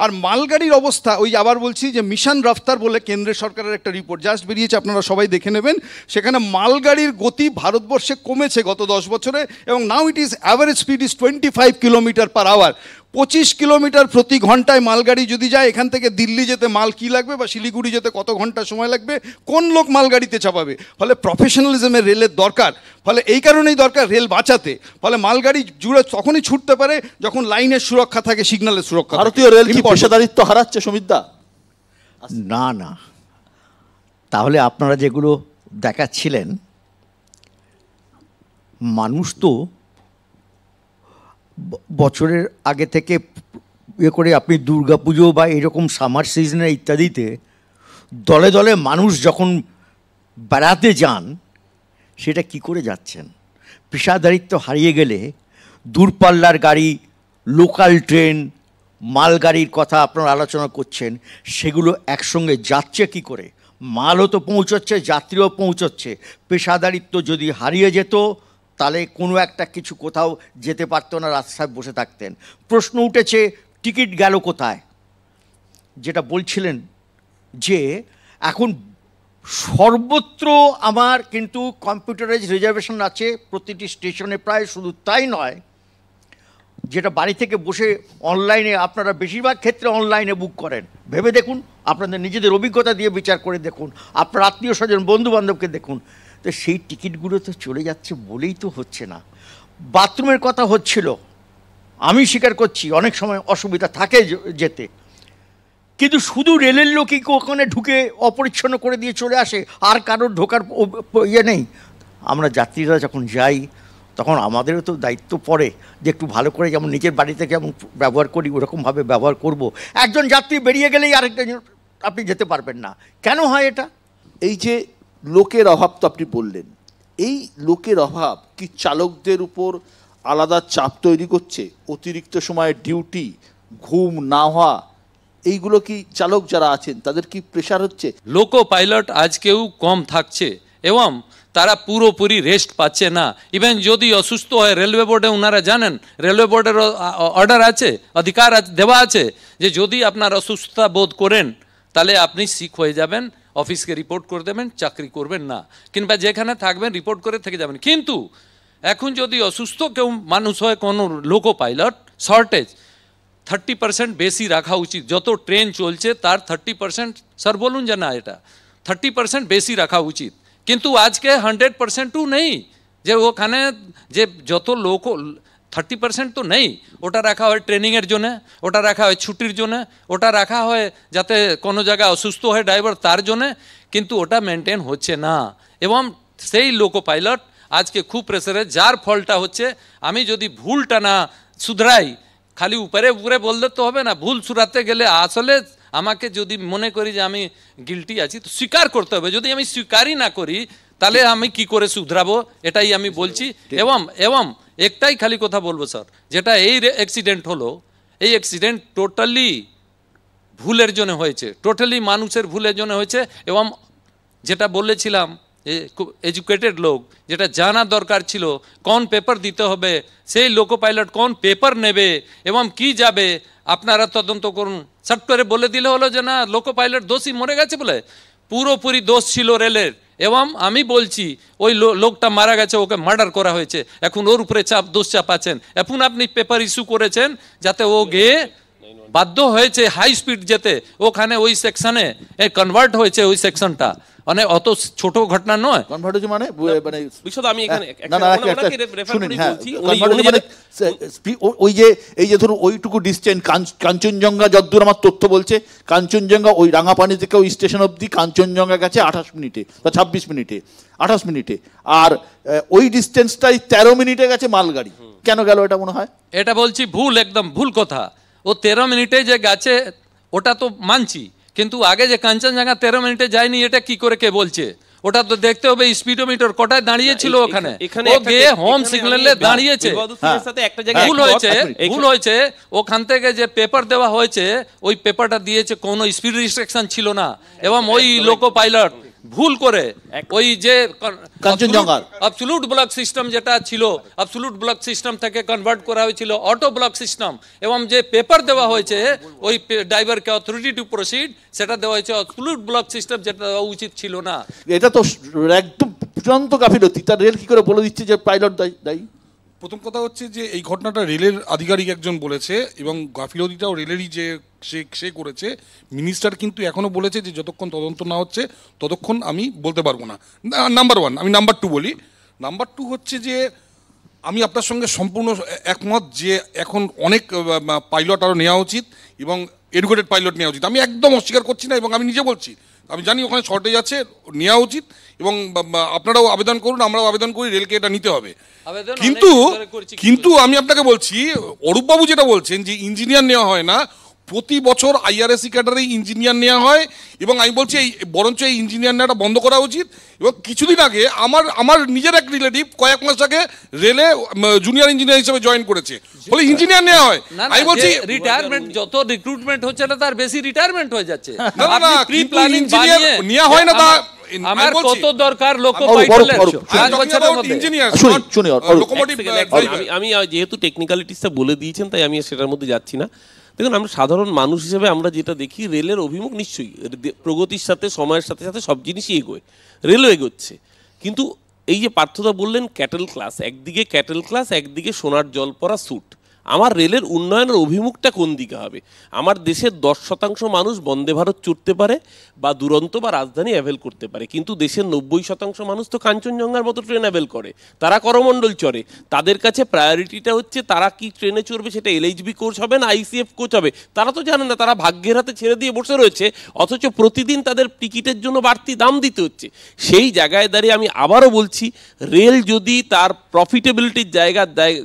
আর মালগাড়ির অবস্থা, ওই আবার বলছি যে মিশন রাফতার বলে কেন্দ্রের সরকারের একটা রিপোর্ট জাস্ট বেরিয়েছে, আপনারা সবাই দেখে নেবেন। সেখানে মালগাড়ির গতি ভারতবর্ষে কমেছে গত 10 বছরে, এবং now it is average speed is 25 kilometre per hour. 25 kilometre প্রতি ঘন্টায় মালগাড়ি যদি যায়, এখান থেকে দিল্লি যেতে মাল কি লাগবে বা শিলিগুড়ি যেতে কত ঘন্টা সময় লাগবে, কোন লোক মালগাড়িতে চাপাবে? ফলে প্রফেশনালিজমের রেলের দরকার। ফলে এই কারণেই দরকার রেল বাঁচাতে। ফলে মালগাড়ি জুড়ে তখনই ছুটতে পারে যখন লাইনের সুরক্ষা থাকে, সিগন্যালের সুরক্ষা। ভারতীয় রেল কি পেশাদারিত্ব হারাচ্ছে সুমিতদা? না, তাহলে আপনারা যেগুলো দেখাচ্ছিলেন, মানুষ তো বছরের আগে থেকে করে আপনি দুর্গাপুজো বা এরকম সামার সিজনে ইত্যাদিতে দলে দলে মানুষ যখন বেড়াতে যান, সেটা কি করে যাচ্ছেন? পেশাদারিত্ব হারিয়ে গেলে দূরপাল্লার গাড়ি, লোকাল ট্রেন, মালগাড়ির কথা আপনারা আলোচনা করছেন, সেগুলো একসঙ্গে যাচ্ছে কি করে? মালও তো পৌঁছচ্ছে, যাত্রীও পৌঁছচ্ছে। পেশাদারিত্ব যদি হারিয়ে যেত তাহলে কোনো একটা কিছু কোথাও যেতে পারতো না, রাস্তায় বসে থাকতেন। প্রশ্ন উঠেছে টিকিট গেল কোথায়? যেটা বলছিলেন যে এখন সর্বত্র আমার কিন্তু কম্পিউটারাইজ রিজার্ভেশন আছে প্রতিটি স্টেশনে প্রায়। শুধু তাই নয়, যেটা বাড়ি থেকে বসে অনলাইনে, আপনারা বেশিরভাগ ক্ষেত্রে অনলাইনে বুক করেন। ভেবে দেখুন, আপনাদের নিজেদের অভিজ্ঞতা দিয়ে বিচার করে দেখুন, আপনার আত্মীয় স্বজন বন্ধুবান্ধবকে দেখুন, তো সেই টিকিটগুলো তো চলে যাচ্ছে বলেই তো হচ্ছে না। বাথরুমের কথা হচ্ছিল, আমি স্বীকার করছি অনেক সময় অসুবিধা থাকে যেতে, কিন্তু শুধু রেলের লোকই ওখানে ঢুকে অপরিচ্ছন্ন করে দিয়ে চলে আসে, আর কারোর ঢোকার ইয়ে নেই। আমরা যাত্রীরা যখন যাই তখন আমাদেরও তো দায়িত্ব পড়ে যে একটু ভালো করে, যেমন নিজের বাড়িতে যেমন ব্যবহার করি ওরকমভাবে ব্যবহার করব। একজন যাত্রী বেরিয়ে গেলেই আরেকটা আপনি যেতে পারবেন না। কেন হয় এটা? এই যে লোকের অভাব তো আপনি বললেন, এই লোকের অভাব কি চালকদের উপর আলাদা চাপ তৈরি করছে? অতিরিক্ত সময় ডিউটি, ঘুম না হওয়া, এইগুলো কি চালক যারা আছেন তাদের কি প্রেশার হচ্ছে? লোকো পাইলট আজকেও কম থাকছে এবং তারা পুরোপুরি রেস্ট পাচ্ছে না। ইভেন যদি অসুস্থ হয়, রেলওয়ে বোর্ডে ওনারা জানেন, রেলওয়ে বোর্ডের অর্ডার আছে, অধিকার দেওয়া আছে যে যদি আপনার অসুস্থতা বোধ করেন তাহলে আপনি সিক হয়ে যাবেন, অফিসকে রিপোর্ট করে দেবেন, চাকরি করবেন না, কিংবা যেখানে থাকবেন রিপোর্ট করে থেকে যাবেন। কিন্তু এখন যদি অসুস্থ কেউ মানুষ হয়, কোনো লোকো পাইলট শর্টেজ, 30% বেশি রাখা উচিত। যত ট্রেন চলছে তার 30%, স্যার বলুন যে না, এটা 30% বেশি রাখা উচিত। কিন্তু আজকে 100%ও নেই যে ওখানে যে যত লোক 30% তো নেই। ওটা রাখা হয় ট্রেনিংয়ের জন্যে, ওটা রাখা হয় ছুটির জন্যে, ওটা রাখা হয় যাতে কোনো জায়গায় অসুস্থ হয় ড্রাইভার তার জন্যে, কিন্তু ওটা মেনটেন হচ্ছে না। এবং সেই লোকো পাইলট আজকে খুব প্রেসারে, যার ফলটা হচ্ছে আমি যদি ভুলটা না শুধরাই, খালি উপরে উপরে বললে তো হবে না। ভুল শুধরাতে গেলে আসলে আমাকে যদি মনে করি যে আমি গিল্টি আছি তো স্বীকার করতে হবে। যদি আমি স্বীকারই না করি তাহলে আমি কি করে শুধরাবো, এটাই আমি বলছি। এবং একটাই খালি কথা বলবো স্যার, যেটা এই অ্যাক্সিডেন্ট হলো, এই অ্যাক্সিডেন্ট টোটালি ভুলের জন্য হয়েছে, টোটালি মানুষের ভুলের জন্য হয়েছে। এবং যেটা বলেছিলাম, এডুকেটেড লোক, যেটা জানা দরকার ছিল কোন পেপার দিতে হবে, সেই লোকো পাইলট কোন পেপার নেবে এবং কি যাবে, আপনারা তদন্ত করুন। সব করে বলে দিলে হলো যে না লোকো পাইলট দোষী মরে গেছে বলে, পুরোপুরি দোষ ছিল রেলের। এবং আমি বলছি ওই লোকটা মারা গেছে, ওকে মার্ডার করা হয়েছে, এখন ওর উপরে দোষ চাপাচ্ছেন। এখন আপনি পেপার ইস্যু করেছেন যাতে ও গিয়ে বাধ্য হয়েছে হাই স্পিড যেতে, ওখানে ওই সেকশনে কনভার্ট হয়েছে ওই সেকশনটা, মানে অত ছোট ঘটনা নয়। কনভার্ট হয়েছে মানে বিশদ আমি এখানে ওই যে এই যে ধরুন ওইটুকু ডিস্টেন্স কাঞ্চনজঙ্ঘা, যতদূর আমার তথ্য বলছে কাঞ্চনজঙ্ঘা ওই রাঙাপানি থেকে ওই স্টেশন অবধি কাঞ্চনজঙ্ঘা গেছে 28 মিনিটে বা 26 মিনিটে 28 মিনিটে, আর ওই ডিস্টেন্সটাই 13 মিনিটে গেছে মালগাড়ি। কেন গেল এটা মনে হয়? এটা বলছি ভুল, একদম ভুল কথা। ও 13 মিনিটে যে গেছে ওটা তো মানছি, কিন্তু আগে যে কাঞ্চনজঙ্ঘা 13 মিনিটে যায়নি এটা কি করে কে বলছে? ওটা তো দেখতে হবে স্পিডোমিটার কটায় দাঁড়িয়েছিল ওখানে, ও গিয়ে হোম সিগন্যালে দাঁড়িয়েছে। ভুল হয়েছে, ওখান থেকে যে পেপার দেওয়া হয়েছে ওই পেপারটা দিয়েছে কোনো স্পিড রিস্ট্রিকশন ছিল না, এবং ওই লোকো পাইলট ভুল করে ওই যে কাঞ্চনজঙ্ঘার অ্যাবসলিউট ব্লক সিস্টেম যেটা ছিল, অ্যাবসলিউট ব্লক সিস্টেম থেকে কনভার্ট করা হয়েছিল অটো ব্লক সিস্টেম, এবং যে পেপার দেওয়া হয়েছে ওই ড্রাইভারকে অথরিটি টু প্রসিড সেটা দেওয়া হয়েছে অ্যাবসলিউট ব্লক সিস্টেম, যেটা দেওয়া উচিত ছিল না। এটা তো একদম চূড়ান্ত গাফিলতি। তার রেল কি করে বলে দিচ্ছে যে পাইলট দায়ী? প্রথম কথা হচ্ছে যে এই ঘটনাটা রেলের আধিকারিক একজন বলেছে, এবং গাফিলতিটাও রেলেরই যে সে করেছে। মিনিস্টার কিন্তু এখনও বলেছে যে যতক্ষণ তদন্ত না হচ্ছে ততক্ষণ আমি বলতে পারবো না। Number one. আমি নাম্বার টু বলি। নাম্বার টু হচ্ছে যে আমি আপনার সঙ্গে সম্পূর্ণ একমত যে এখন অনেক পাইলট আরও নেওয়া উচিত এবং এডুকেটেড পাইলট নেওয়া উচিত। আমি একদম অস্বীকার করছি না, এবং আমি নিজে বলছি, আমি জানি ওখানে শর্টেজ আছে, নেওয়া উচিত, এবং আপনারাও আবেদন করুন, আমরাও আবেদন করি, রেলকে এটা নিতে হবে। কিন্তু আমি আপনাকে বলছি, অরূপবাবু যেটা বলছেন যে ইঞ্জিনিয়ার নেওয়া হয় না, প্রতি বছর IRSC ক্যাডারে ইঞ্জিনিয়ার নেওয়া হয়, এবং আমি বলছি এই বরঞ্চ এই ইঞ্জিনিয়ার নেওয়াটা বন্ধ করা উচিত। এবং কিছুদিন আগে আমার নিজের এক রিলেটিভ কয়েক মাস আগে রেলে জুনিয়র ইঞ্জিনিয়ার হিসেবে জয়েন করেছে, বলে ইঞ্জিনিয়ার নেওয়া হয়। আমি বলছি রিটায়ারমেন্ট যত রিক্রুটমেন্ট হচ্ছে না তার বেশি রিটায়ারমেন্ট হয়ে যাচ্ছে। না, প্রি প্ল্যানিং ইঞ্জিনিয়ার নেওয়া হয় না। আমার কত দরকার লোকো পাইলট আমি যেহেতু টেকনিক্যালিটিসটা বলে দিয়েছেন তাই আমি সেটার মধ্যে যাচ্ছি না। দেখুন, আমরা সাধারণ মানুষ হিসেবে আমরা যেটা দেখি, রেলের অভিমুখ নিশ্চয়ই প্রগতির সাথে সময়ের সাথে সাথে সব জিনিসই এগোয়, রেলও এগোচ্ছে। কিন্তু এই যে পার্থদা বললেন ক্যাটেল ক্লাস, একদিকে ক্যাটেল ক্লাস, একদিকে সোনার জল পরা স্যুট। আমার রেলের উন্নয়নের অভিমুখটা কোন দিকে হবে? আমার দেশের 10% মানুষ বন্দে ভারত চড়তে পারে বা দুরন্ত বা রাজধানী অ্যাভেল করতে পারে, কিন্তু দেশের 90% মানুষ তো কাঞ্চনজঙ্ঘার মতো ট্রেন অ্যাভেল করে, তারা করমণ্ডল চড়ে। তাদের কাছে প্রায়োরিটিটা হচ্ছে তারা কি ট্রেনে চড়বে, সেটা LHB কোচ হবে না ICF কোচ হবে, তারা তো জানে না, তারা ভাগ্যের হাতে ছেড়ে দিয়ে বসে রয়েছে, অথচ প্রতিদিন তাদের টিকিটের জন্য বাড়তি দাম দিতে হচ্ছে। সেই জায়গায় দাঁড়িয়ে আমি আবারও বলছি, রেল যদি তার প্রফিটেবিলিটির জায়গা দেয়,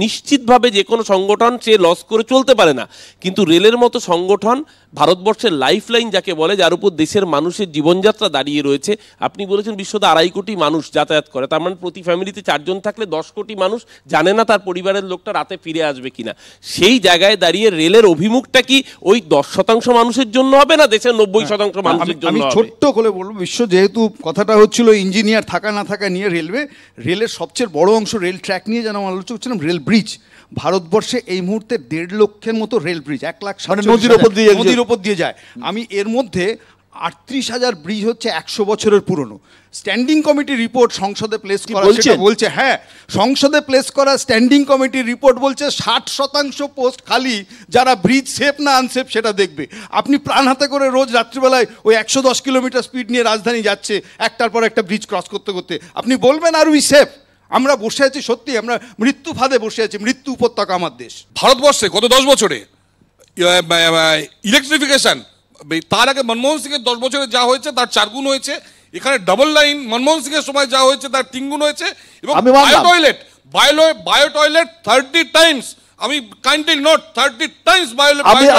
নিশ্চিতভাবে যে কোনো সংগঠন সে লস করে চলতে পারে না, কিন্তু রেলের মতো সংগঠন ভারতবর্ষের লাইফ লাইন যাকে বলে, যার উপর দেশের মানুষের জীবনযাত্রা দাঁড়িয়ে রয়েছে। আপনি বলেছেন বিশ্বতে 2.5 কোটি মানুষ যাতায়াত করে, তার মানে প্রতি ফ্যামিলিতে 4 জন থাকলে 10 কোটি মানুষ জানে না তার পরিবারের লোকটা রাতে ফিরে আসবে কিনা। সেই জায়গায় দাঁড়িয়ে রেলের অভিমুখটা কি ওই 10% মানুষের জন্য হবে না দেশের 90% মানুষের জন্য? আমি ছোট্ট করে বলবো, বিশ্ব যেহেতু কথাটা হচ্ছিল ইঞ্জিনিয়ার থাকা না থাকা নিয়ে, রেলের সবচেয়ে বড় অংশ রেল ট্র্যাক নিয়ে যেন আলোচনা করছিলাম, রেল ব্রিজ। ভারতবর্ষে এই মুহূর্তে 1.5 লক্ষের মতো রেল ব্রিজ, 1,00,000 নদীর ওপর দিয়ে যায়। আমি এর মধ্যে 38,000 ব্রিজ হচ্ছে 100 বছরের পুরনো। স্ট্যান্ডিং কমিটির রিপোর্ট সংসদে প্লেস করা বলছে, হ্যাঁ, সংসদে প্লেস করা স্ট্যান্ডিং কমিটির রিপোর্ট বলছে 60% পোস্ট খালি, যারা ব্রিজ সেফ না আনসেফ সেটা দেখবে। আপনি প্রাণ হাতে করে রোজ রাত্রিবেলায় ওই 110 কিলোমিটার স্পিড নিয়ে রাজধানী যাচ্ছে, একটার পর একটা ব্রিজ ক্রস করতে করতে, আপনি বলবেন আর উই সেফ? আমরা বসে আছি, সত্যি আমরা মৃত্যু ফাঁদে বসে আছি, মৃত্যু উপত্যকা আমার দেশ। ভারতবর্ষে গত 10 বছরে ইলেকট্রিফিকেশন, তার আগে মনমোহন সিংয়ের 10 বছরে যা হয়েছে তার 4 গুণ হয়েছে। এখানে ডাবল লাইন মনমোহন সিংয়ের সময় যা হয়েছে তার 3 গুণ হয়েছে। এবং বায়ো টয়লেট 30 টাইমস, আমি কাইন্ডলি নোট 30 টাইমস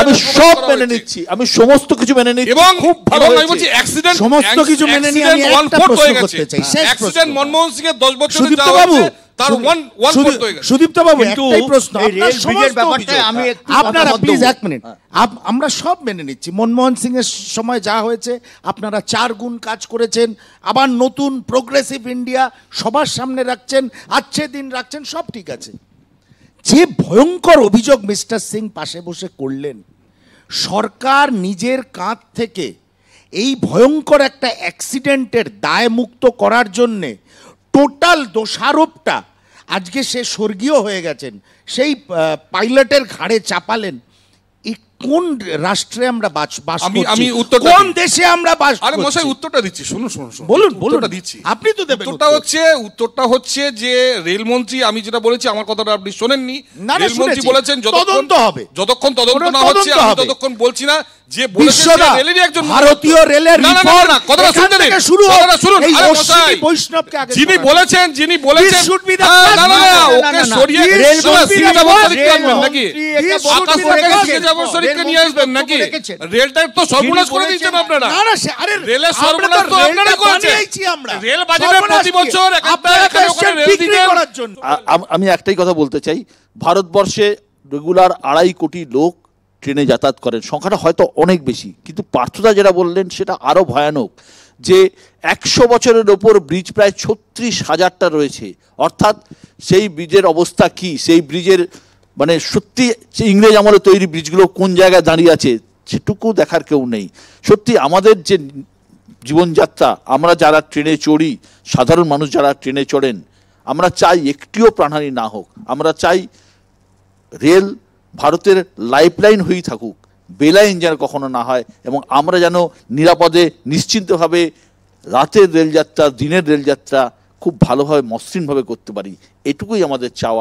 আমি সব মেনে নিচ্ছি, আমি সমস্ত কিছু মেনে নিচ্ছি, এবং খুব ভালো হয়েছে। আমি বলছি অ্যাক্সিডেন্ট সমস্ত কিছু মেনে নিয়ে আমি একটা প্রশ্ন করতে চাই। অ্যাক্সিডেন্ট মনমোহন সিংয়ের 10 বছরে যা হয়েছে তার 1/4 হয়ে গেছে। সুদীপ্ত বাবু, একটাই প্রশ্ন, আপনারা প্লিজ 1 মিনিট, আমরা সব মেনে নিচ্ছি, মনমোহন সিং এর সময় যা হয়েছে আপনারা 4 গুণ কাজ করেছেন, আবার নতুন প্রোগ্রেসিভ ইন্ডিয়া সবার সামনে রাখছেন, আচ্ছে দিন রাখছেন, সব ঠিক আছে। যে ভয়ঙ্কর অভিযোগ মিস্টার সিং পাশে বসে করলেন, সরকার নিজের কাঁধ থেকে এই ভয়ঙ্কর একটা অ্যাক্সিডেন্টের দায় মুক্ত করার জন্যে টোটাল দোষারোপটা, আজকে সে স্বর্গীয় হয়ে গেছেন, সেই পাইলটের ঘাড়ে চাপালেন। একটু কোন রাষ্ট্রে আমরা বাস আমি করছি, উত্তরটা কোন দিই। দেশে আমরা বাস আরে করছি? মশাই উত্তরটা দিচ্ছি, শুনুন। বলুন উত্তরটা দিচ্ছি। আপনি তো দেবেন উত্তরটা হচ্ছে যে রেলমন্ত্রী, আমি যেটা বলেছি আমার কথাটা আপনি শোনেননি। না, রেলমন্ত্রী শুনেছি। বলেছেন তদন্ত হবে। যতক্ষণ তদন্ত ওটা না হচ্ছে তদন্ত আমি হবে। ততক্ষণ বলছি না। যে বলেছেন বিশ্বদা, যে রেলেরই একজন ভারতীয় রেলের না, না, না, রিপোর্ট না, কথাটা এখান শুনতে দিন। থেকে শুরু হোক। কথাটা শুনুন। এই আরে অশ্বিনী মশাই, বৈষ্ণবকে আগে যিনি শোনান। বলেছেন This should be the হ্যাঁ, first না, না, না, step. ওকে সরিয়ে রেলমন্ত্রী সিট ব্যবস্থা লিখতে রেলমন্ত্রী আসবেন নাকি? This should be the আকাশ থেকে first সিট step. ব্যবস্থা লিখতে নিয়ে আসবেন নাকি? রেখেছেন। রেলটাই তো সর্বনাশ করে দিচ্ছেন আপনারা। না, না, আরে রেলের আমরা সর্বনাশ তো রেলটা আপনারাই করেছেন। বানিয়েছি আমরা। রেল বাজেটে সর্বনাশ প্রতি কি? বছর এক একটা আপনারা তো এখানে ওখানে এসছেন রেল বিক্রি দিতেন। করার জন্য। আমি একটাই কথা বলতে চাই, ভারতবর্ষে রেগুলার 2.5 কোটি লোক ট্রেনে যাতায়াত করেন। সংখ্যাটা হয়তো অনেক বেশি, কিন্তু পার্থদা যেটা বললেন সেটা আরও ভয়ানক, যে 100 বছরের ওপর ব্রিজ প্রায় 36,000টা রয়েছে। অর্থাৎ সেই ব্রিজের অবস্থা কি, সেই ব্রিজের মানে সত্যি যে ইংরেজ আমলে তৈরি ব্রিজগুলো কোন জায়গায় দাঁড়িয়ে আছে সেটুকু দেখার কেউ নেই। সত্যি আমাদের যে জীবনযাত্রা, আমরা যারা ট্রেনে চড়ি, সাধারণ মানুষ যারা ট্রেনে চড়েন, আমরা চাই একটিও প্রাণহানি না হোক। আমরা চাই রেল ভারতের লাইফলাইন হয়েই থাকুক, বেলাইন যেন কখনো না হয়, এবং আমরা যেন নিরাপদে নিশ্চিন্তভাবে রাতের রেলযাত্রা, দিনের রেলযাত্রা খুব ভালোভাবে মসৃণভাবে করতে পারি। এটুকুই আমাদের চাওয়া।